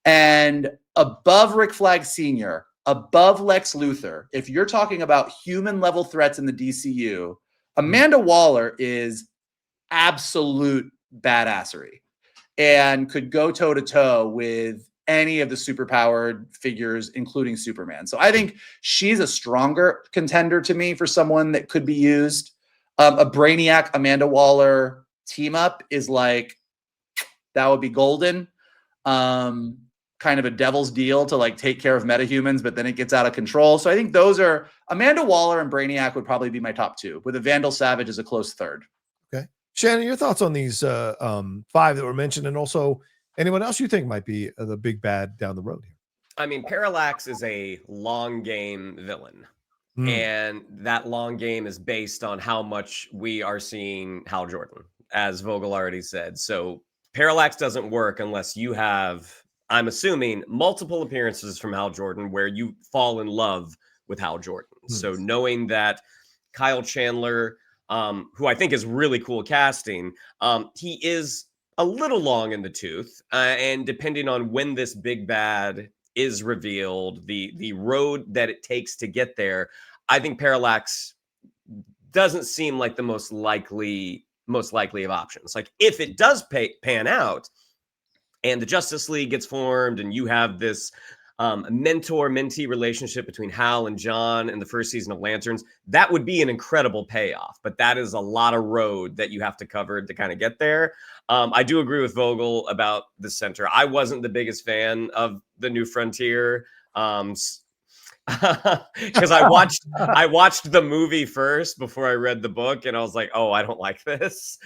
And above Rick Flag Sr., above Lex Luthor, if you're talking about human-level threats in the DCU, Amanda Waller is absolute badassery and could go toe-to-toe with any of the superpowered figures, including Superman. So I think she's a stronger contender to me for someone that could be used. A Brainiac Amanda Waller team up is like, that would be golden. Kind of a devil's deal to like take care of metahumans, but then it gets out of control. So I think those are Amanda Waller and Brainiac would probably be my top 2, with a Vandal Savage as a close third. Okay. Shannon, your thoughts on these 5 that were mentioned, and also anyone else you think might be the big bad down the road here? I mean, Parallax is a long game villain. And that long game is based on how much we are seeing Hal Jordan, as Vogel already said. So Parallax doesn't work unless you have, I'm assuming, multiple appearances from Hal Jordan where you fall in love with Hal Jordan. So knowing that Kyle Chandler, who I think is really cool casting, he is a little long in the tooth. And depending on when this big bad is revealed, the road that it takes to get there, I think Parallax doesn't seem like the most likely of options. Like, if it does pan out and the Justice League gets formed and you have this mentor-mentee relationship between Hal and John in the first season of Lanterns, that would be an incredible payoff. But that is a lot of road that you have to cover to kind of get there. I do agree with Vogel about the Center. I wasn't the biggest fan of the New Frontier. Because I watched the movie first before I read the book, and I was like, oh, I don't like this.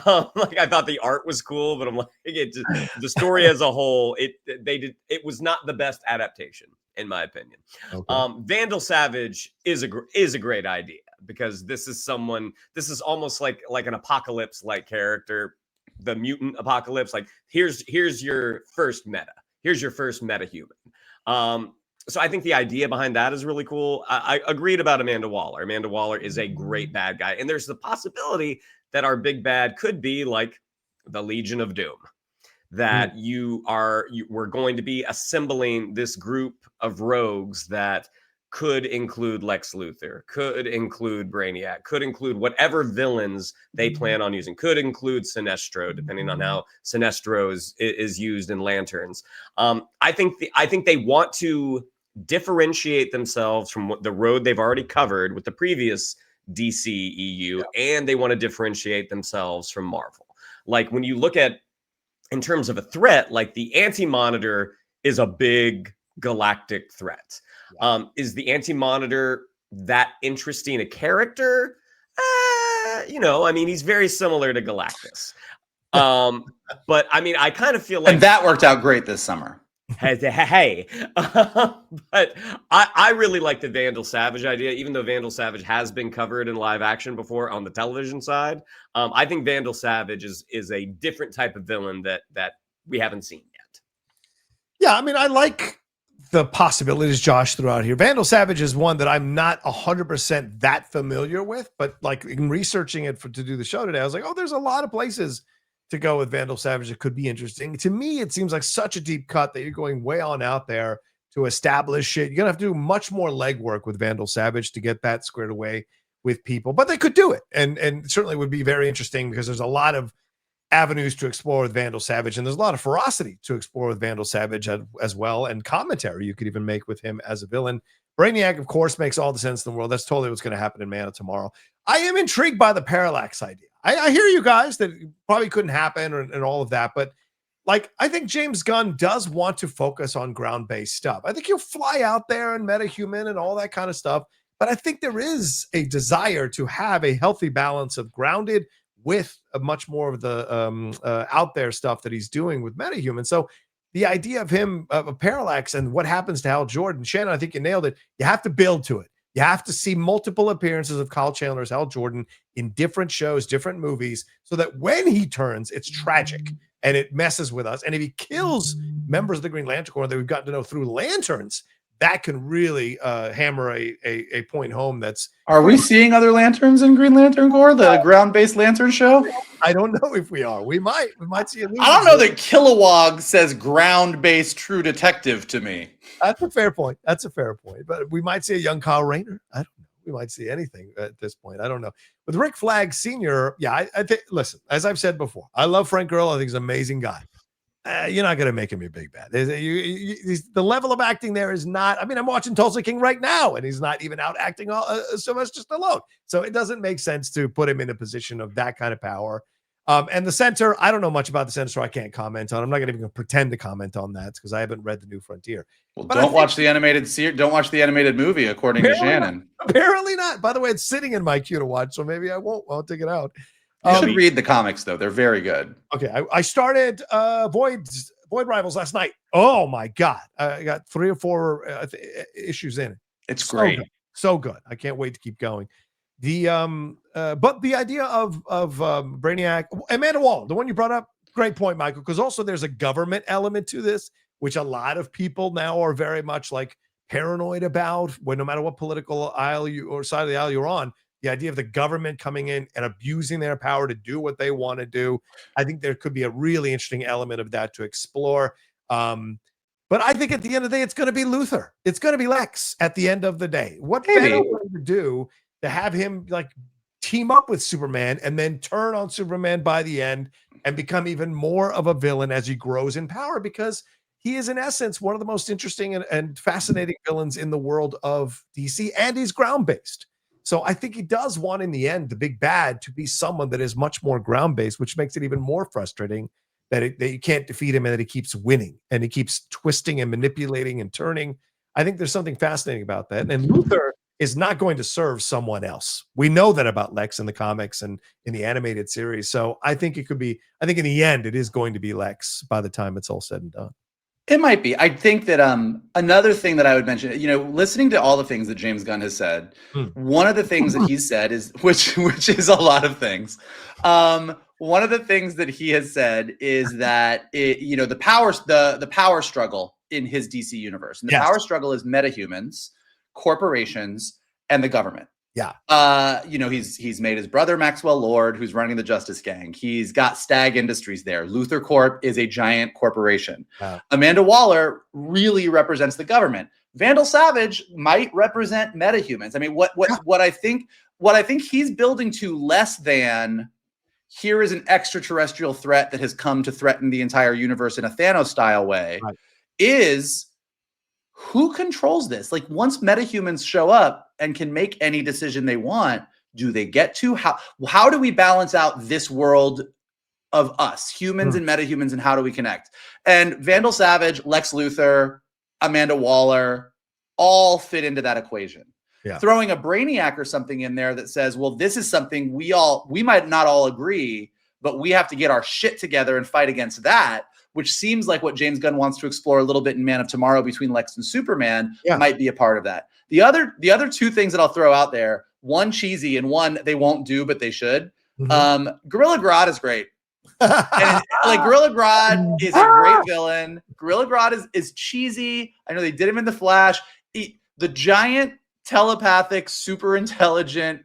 Like, I thought the art was cool, but I'm like, the story as a whole, it was not the best adaptation, in my opinion. Okay. Vandal Savage is a great idea, because this is almost like an Apocalypse-like character, the mutant Apocalypse. Like, here's your first meta. Here's your first meta-human. So I think the idea behind that is really cool. I agreed about Amanda Waller. Amanda Waller is a great bad guy. And there's the possibility that our big bad could be like the Legion of Doom, that we're going to be assembling this group of rogues that could include Lex Luthor, could include Brainiac, could include whatever villains they plan on using, could include Sinestro, depending on how Sinestro is used in Lanterns. I think they want to differentiate themselves from the road they've already covered with the previous DCEU, and they want to differentiate themselves from Marvel. Like, when you look at, in terms of a threat, like the Anti-Monitor is a big galactic threat. Is the Anti-Monitor that interesting a character? I mean, he's very similar to Galactus. But I mean, I kind of feel like, and that worked out great this summer. Hey. But I really like the Vandal Savage idea, even though Vandal Savage has been covered in live action before on the television side. I think Vandal Savage is a different type of villain that we haven't seen yet. Yeah, I mean, I like the possibilities Josh threw out here. Vandal Savage is one that I'm not 100% that familiar with, but like, in researching it to do the show today, I was like, oh, there's a lot of places to go with Vandal Savage that could be interesting. To me, it seems like such a deep cut that you're going way on out there. to establish it. You're going to have to do much more legwork with Vandal Savage to get that squared away with people, but they could do it. And certainly would be very interesting because there's a lot of avenues to explore with Vandal Savage, and there's a lot of ferocity to explore with Vandal Savage as well, and commentary you could even make with him as a villain. Brainiac, of course, makes all the sense in the world. That's totally what's going to happen in Man of Tomorrow. I am intrigued by the Parallax idea. I hear you guys that it probably couldn't happen and all of that, but like, I think James Gunn does want to focus on ground-based stuff. I think he'll fly out there and metahuman and all that kind of stuff, but I think there is a desire to have a healthy balance of grounded with a much more of the out there stuff that he's doing with metahuman. So the idea of him, of Parallax and what happens to Hal Jordan, Shannon, I think you nailed it. You have to build to it. You have to see multiple appearances of Kyle Chandler as Hal Jordan in different shows, different movies, so that when he turns, it's tragic and it messes with us. And if he kills members of the Green Lantern Corps that we've gotten to know through lanterns, that can really hammer a point home. That's Are we seeing other lanterns in Green Lantern Corps, the ground-based lantern show? I don't know if we are. We might see it. I don't know that Kilowog says ground-based True Detective to me. That's a fair point. But we might see a young Kyle Rayner. I don't know. We might see anything at this point. I don't know. With Rick Flag Sr., yeah, I think, listen, as I've said before, I love Frank Grillo. I think he's an amazing guy. You're not going to make him a big bad. The level of acting there is not. I mean, I'm watching Tulsa King right now, and he's not even out acting so much just alone. So it doesn't make sense to put him in a position of that kind of power. And the center, I don't know much about the center, so I can't comment on. I'm not going to even pretend to comment on that because I haven't read The New Frontier. Well, but don't watch the animated series. Don't watch the animated movie, according to Shannon. Apparently not. By the way, it's sitting in my queue to watch, so maybe I won't. I'll take it out. You should read the comics, though. They're very good. Okay, I started Void Rivals last night. Oh my god, I got 3 or 4 issues in it. It's great, so good. I can't wait to keep going. But the idea of Brainiac, Amanda Waller, the one you brought up, great point, Michael. Because also there's a government element to this, which a lot of people now are very much like paranoid about. When no matter what political aisle or side of the aisle you're on. The idea of the government coming in and abusing their power to do what they want to do. I think there could be a really interesting element of that to explore. But I think at the end of the day, it's going to be Luthor. It's going to be Lex at the end of the day. What better way to do to have him like team up with Superman and then turn on Superman by the end and become even more of a villain as he grows in power, because he is in essence one of the most interesting and fascinating villains in the world of DC, and he's ground-based. So I think he does want, in the end, the big bad to be someone that is much more ground-based, which makes it even more frustrating that you can't defeat him and that he keeps winning and he keeps twisting and manipulating and turning. I think there's something fascinating about that. And Luthor is not going to serve someone else. We know that about Lex in the comics and in the animated series. So I think it could be, I think in the end, it is going to be Lex by the time it's all said and done. It might be. I think that another thing that I would mention, listening to all the things that James Gunn has said, one of the things that he's said is, which is a lot of things. One of the things that he has said is that the power struggle in his DC universe, and the power struggle is metahumans, corporations, and the government. Yeah. He's made his brother Maxwell Lord, who's running the Justice Gang. He's got Stag Industries there. Luthor Corp is a giant corporation. Wow. Amanda Waller really represents the government. Vandal Savage might represent metahumans. I mean, what I think he's building to less than here is an extraterrestrial threat that has come to threaten the entire universe in a Thanos style way, is who controls this? Like, once metahumans show up and can make any decision they want, do they get to? How do we balance out this world of us, humans and metahumans, and how do we connect? And Vandal Savage, Lex Luthor, Amanda Waller all fit into that equation. Yeah. Throwing a Brainiac or something in there that says, well, this is something we might not all agree, but we have to get our shit together and fight against that, which seems like what James Gunn wants to explore a little bit in Man of Tomorrow between Lex and Superman, might be a part of that. The other two things that I'll throw out there, one cheesy and one they won't do, but they should. Gorilla Grodd is great. And Gorilla Grodd is a great villain. Gorilla Grodd is cheesy. I know they did him in The Flash. The giant telepathic, super intelligent.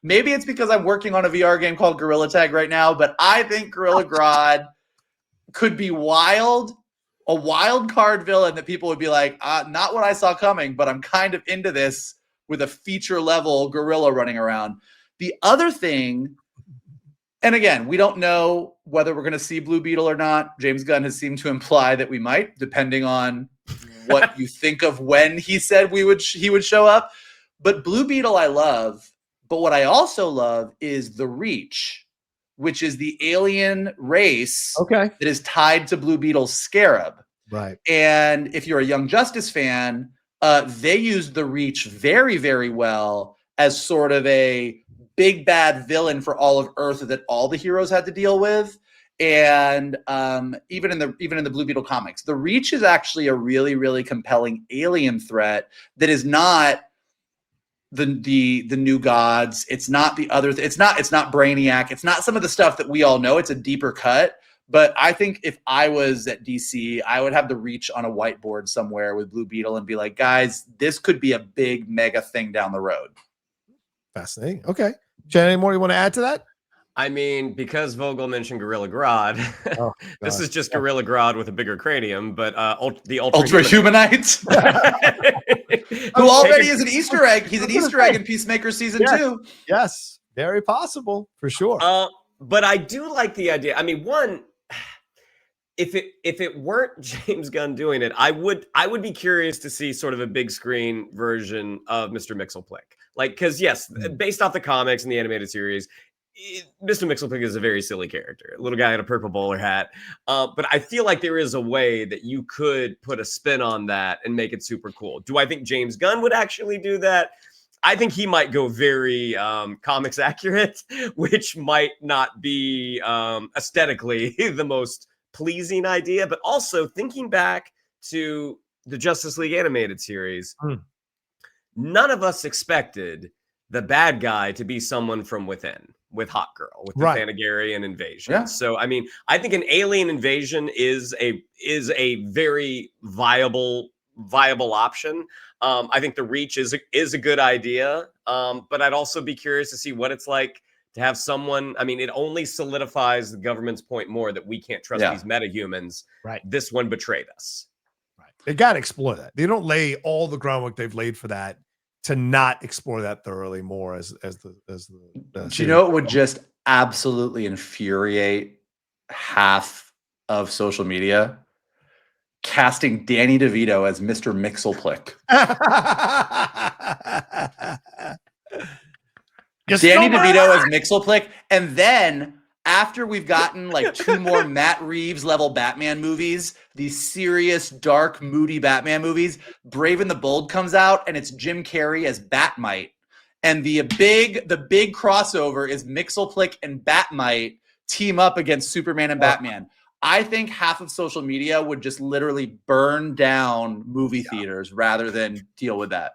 Maybe it's because I'm working on a VR game called Gorilla Tag right now, but I think Gorilla Grodd could be wild a wild card villain that people would be like, not what I saw coming, but I'm kind of into this with a feature level gorilla running around. The other thing, and again, we don't know whether we're going to see Blue Beetle or not. James Gunn has seemed to imply that we might, depending on what you think of when he said he would show up. But Blue Beetle I love, but what I also love is the Reach, which is the alien race that is tied to Blue Beetle's Scarab. Right. And if you're a Young Justice fan, they used the Reach very, very well as sort of a big bad villain for all of Earth that all the heroes had to deal with. And even in the Blue Beetle comics, the Reach is actually a really, really compelling alien threat that is not the new gods. It's not the other. It's not Brainiac. It's not some of the stuff that we all know. It's a deeper cut. But I think if I was at DC, I would have the Reach on a whiteboard somewhere with Blue Beetle and be like, guys, this could be a big mega thing down the road. Fascinating. Okay. Jen, any more you want to add to that? I mean, because Vogel mentioned Gorilla Grodd, this is just Gorilla Grodd with a bigger cranium, but the Ultra Humanites, who already is an Easter egg. He's an Easter egg in Peacemaker season 2. Yes, very possible for sure. But I do like the idea. I mean, one, if it weren't James Gunn doing it, I would be curious to see sort of a big screen version of Mr. Mxyzptlk. Like, because yes, based off the comics and the animated series, Mr. Mxyzptlk is a very silly character, a little guy in a purple bowler hat. But I feel like there is a way that you could put a spin on that and make it super cool. Do I think James Gunn would actually do that? I think he might go very comics accurate, which might not be aesthetically the most pleasing idea. But also thinking back to the Justice League animated series, none of us expected the bad guy to be someone from within with Hot Girl, with the Thanagarian invasion. Yeah. So, I mean, I think an alien invasion is a very viable option. I think the Reach is a good idea. But I'd also be curious to see what it's like to have someone. I mean, it only solidifies the government's point more that we can't trust these metahumans. Right. This one betrayed us. Right. They got to explore that. They don't lay all the groundwork they've laid for that to not explore that thoroughly more as the do you know it would just absolutely infuriate half of social media? Casting Danny DeVito as Mr. Mxyzptlk. Danny DeVito as Mxyzptlk, and then after we've gotten like 2 more Matt Reeves level Batman movies, these serious, dark, moody Batman movies, Brave and the Bold comes out, and it's Jim Carrey as Batmite. And the big crossover is Mxyzptlk and Batmite team up against Superman and Batman. I think half of social media would just literally burn down movie theaters rather than deal with that.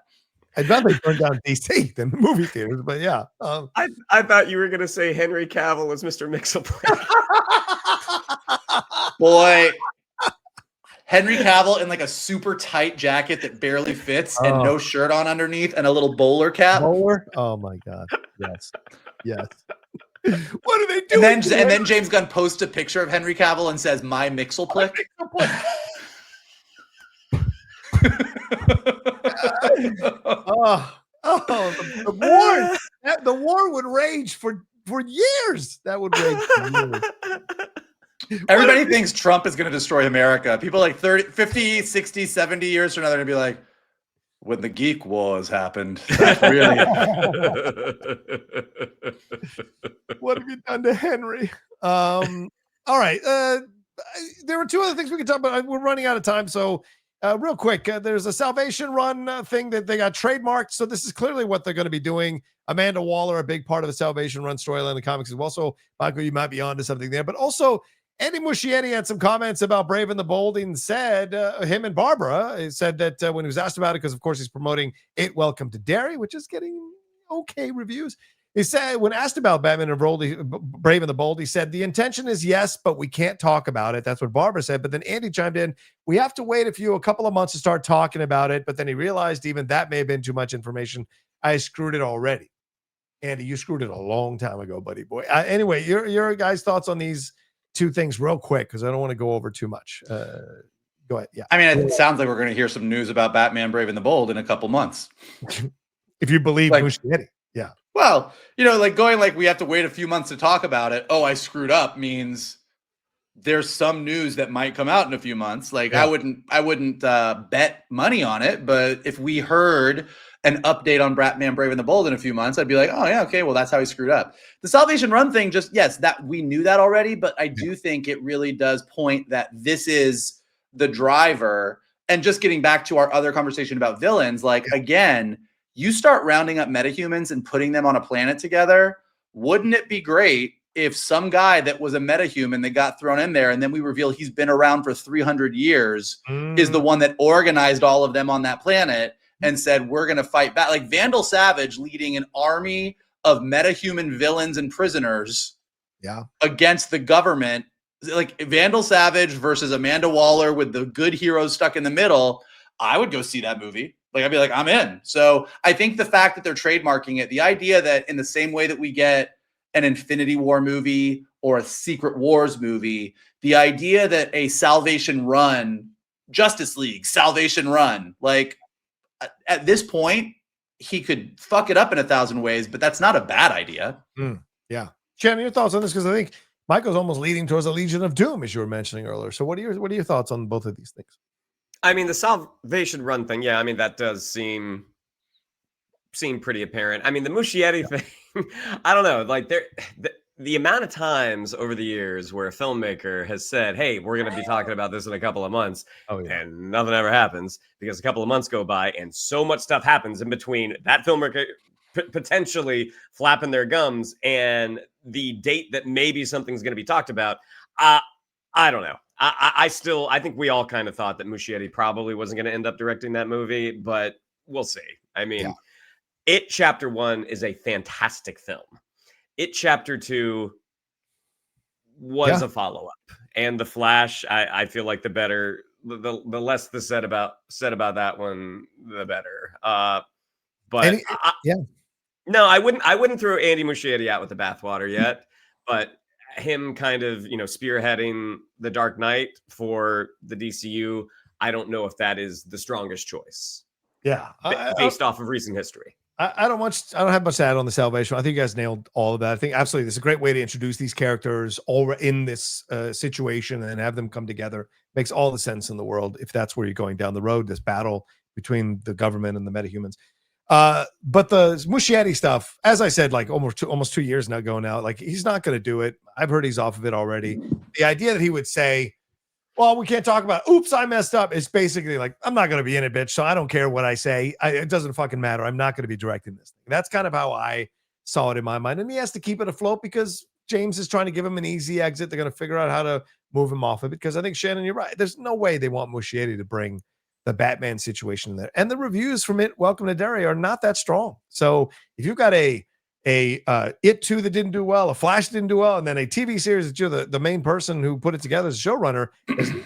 I'd rather burn down DC than the movie theaters, but yeah. I thought you were going to say Henry Cavill as Mr. Mxyzptlk. Boy, Henry Cavill in like a super tight jacket that barely fits and no shirt on underneath and a little bowler cap. Bowler? Oh my God. Yes. Yes. What are they doing? And then James Gunn posts a picture of Henry Cavill and says, "My Mxyzptlk." The war would rage for years. That would rage for years. Everybody thinks Trump is going to destroy America. People like 30, 50, 60, 70 years from now, they're going to be like, when the geek wars happened, that's really what have you done to Henry? All right. There were 2 other things we could talk about. We're running out of time. So real quick, there's a Salvation Run thing that they got trademarked. So this is clearly what they're going to be doing. Amanda Waller, a big part of the Salvation Run storyline in the comics as well. So Michael, you might be onto something there, but also Andy Muschietti had some comments about Brave and the Bold and said, him and Barbara said that when he was asked about it, because of course he's promoting It Welcome to Derry, which is getting okay reviews. He said, when asked about Batman and Brave and the Bold, he said, the intention is yes, but we can't talk about it. That's what Barbara said. But then Andy chimed in, we have to wait a couple of months to start talking about it. But then he realized even that may have been too much information. I screwed it already. Andy, you screwed it a long time ago, buddy boy. Anyway, your guys' thoughts on these 2 things real quick, because I don't want to go over too much. Go ahead. Yeah. I mean, it sounds like we're going to hear some news about Batman Brave and the Bold in a couple months. If you believe Like- Muschietti. Yeah. Well, like going like we have to wait a few months to talk about it. Oh, I screwed up means there's some news that might come out in a few months. Like Yeah. I wouldn't bet money on it, but if we heard an update on Batman Brave and the Bold in a few months, I'd be like, oh yeah, okay, well that's how he screwed up. The Salvation Run thing, just yes, that we knew that already, but I do think it really does point that this is the driver. And just getting back to our other conversation about villains, like again, you start rounding up metahumans and putting them on a planet together. Wouldn't it be great if some guy that was a metahuman that got thrown in there and then we reveal he's been around for 300 years is the one that organized all of them on that planet and said, we're going to fight back. Like Vandal Savage leading an army of metahuman villains and prisoners against the government. Like Vandal Savage versus Amanda Waller with the good heroes stuck in the middle. I would go see that movie. Like, I'd be like, I'm in. So I think the fact that they're trademarking it, the idea that in the same way that we get an Infinity War movie or a Secret Wars movie, the idea that a Salvation Run, Justice League, Salvation Run, like at this point, he could fuck it up in 1,000 ways, but that's not a bad idea. Yeah. Shannon, your thoughts on this? Because I think Michael's almost leading towards a Legion of Doom, as you were mentioning earlier. So what are your thoughts on both of these things? I mean, the Salvation Run thing, yeah, I mean, that does seem pretty apparent. I mean, the Muschietti thing, I don't know, like the amount of times over the years where a filmmaker has said, hey, we're going to be talking about this in a couple of months, and nothing ever happens because a couple of months go by and so much stuff happens in between that filmmaker potentially flapping their gums and the date that maybe something's going to be talked about. I don't know. I think we all kind of thought that Muschietti probably wasn't going to end up directing that movie, but we'll see. I mean, It Chapter 1 is a fantastic film. It Chapter 2 was a follow-up, and The Flash, I feel like the less the said about that one, the better. But no, I wouldn't throw Andy Muschietti out with the bathwater yet, but him kind of, spearheading the Dark Knight for the DCU, I don't know if that is the strongest choice. Yeah. Based off of recent history. I don't have much to add on the Salvation. I think you guys nailed all of that. I think absolutely this is a great way to introduce these characters all in this situation and have them come together. Makes all the sense in the world if that's where you're going down the road, this battle between the government and the metahumans. But the Muschietti stuff, as I said, like almost 2 years ago now, like he's not going to do it. I've heard he's off of it already. The idea that he would say, well, we can't talk about, oops, I messed up. It's basically like, I'm not going to be in it, bitch. So I don't care what I say. It doesn't fucking matter. I'm not going to be directing this thing. That's kind of how I saw it in my mind. And he has to keep it afloat because James is trying to give him an easy exit. They're going to figure out how to move him off of it. Because I think, Shannon, you're right. There's no way they want Muschietti to bring the Batman situation in there. And the reviews from it, Welcome to Derry, are not that strong. So if you've got a It 2 that didn't do well, a Flash didn't do well, and then a TV series that you're the main person who put it together as a showrunner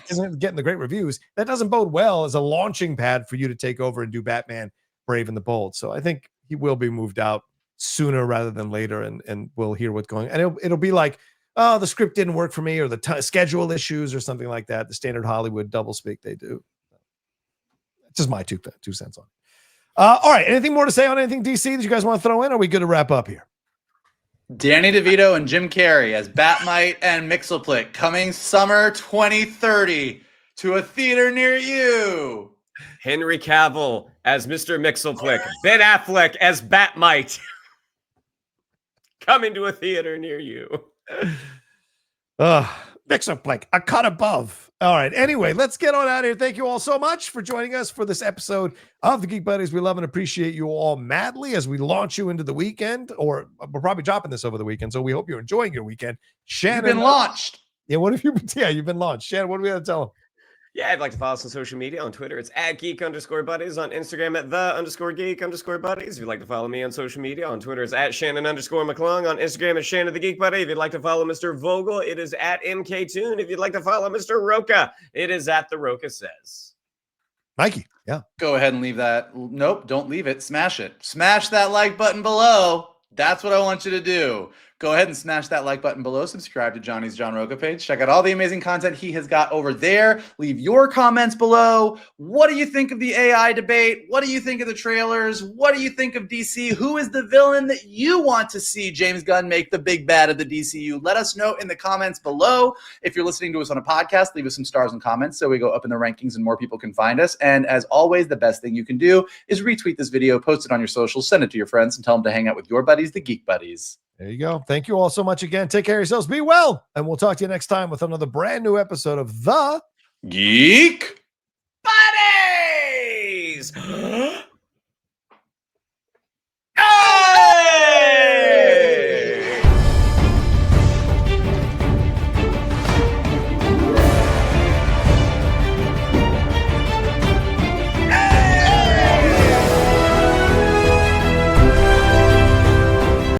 isn't getting the great reviews, that doesn't bode well as a launching pad for you to take over and do Batman Brave and the Bold. So I think he will be moved out sooner rather than later, and we'll hear what's going on. And it'll be like, oh, the script didn't work for me, or the schedule issues or something like that. The standard Hollywood doublespeak they do. It's just my two cents on it. All right. Anything more to say on anything DC that you guys want to throw in? Or are we good to wrap up here? Danny DeVito and Jim Carrey as Batmite and Mxyzptlk coming summer 2030 to a theater near you. Henry Cavill as Mr. Mxyzptlk. Ben Affleck as Batmite. Coming to a theater near you. Mxyzptlk, a cut above. All right. Anyway, let's get on out of here. Thank you all so much for joining us for this episode of the Geek Buddies. We love and appreciate you all madly as we launch you into the weekend, or we're probably dropping this over the weekend. So we hope you're enjoying your weekend. Shannon, you've been launched. Yeah. What have you been? Yeah, you've been launched. Shannon, what do we have to tell them? Yeah, I'd like to follow us on social media. On Twitter, it's @geek_buddies. On Instagram, @the_geek_buddies. If you'd like to follow me on social media, on Twitter, it's @Shannon_McClung. On Instagram, it's Shannon the Geek Buddy. If you'd like to follow Mr. Vogel, it is @MKToon. If you'd like to follow Mr. Rocha, it is @The Rocha Says. Mikey, yeah. Go ahead and leave that. Nope, don't leave it. Smash it. Smash that like button below. That's what I want you to do. Go ahead and smash that like button below. Subscribe to Johnny's John Rocha page. Check out all the amazing content he has got over there. Leave your comments below. What do you think of the AI debate? What do you think of the trailers? What do you think of DC? Who is the villain that you want to see James Gunn make the big bad of the DCU? Let us know in the comments below. If you're listening to us on a podcast, leave us some stars and comments so we go up in the rankings and more people can find us. And as always, the best thing you can do is retweet this video, post it on your socials, send it to your friends, and tell them to hang out with your buddies, the Geek Buddies. There you go. Thank you all so much again. Take care of yourselves. Be well. And we'll talk to you next time with another brand new episode of the Geek Buddies!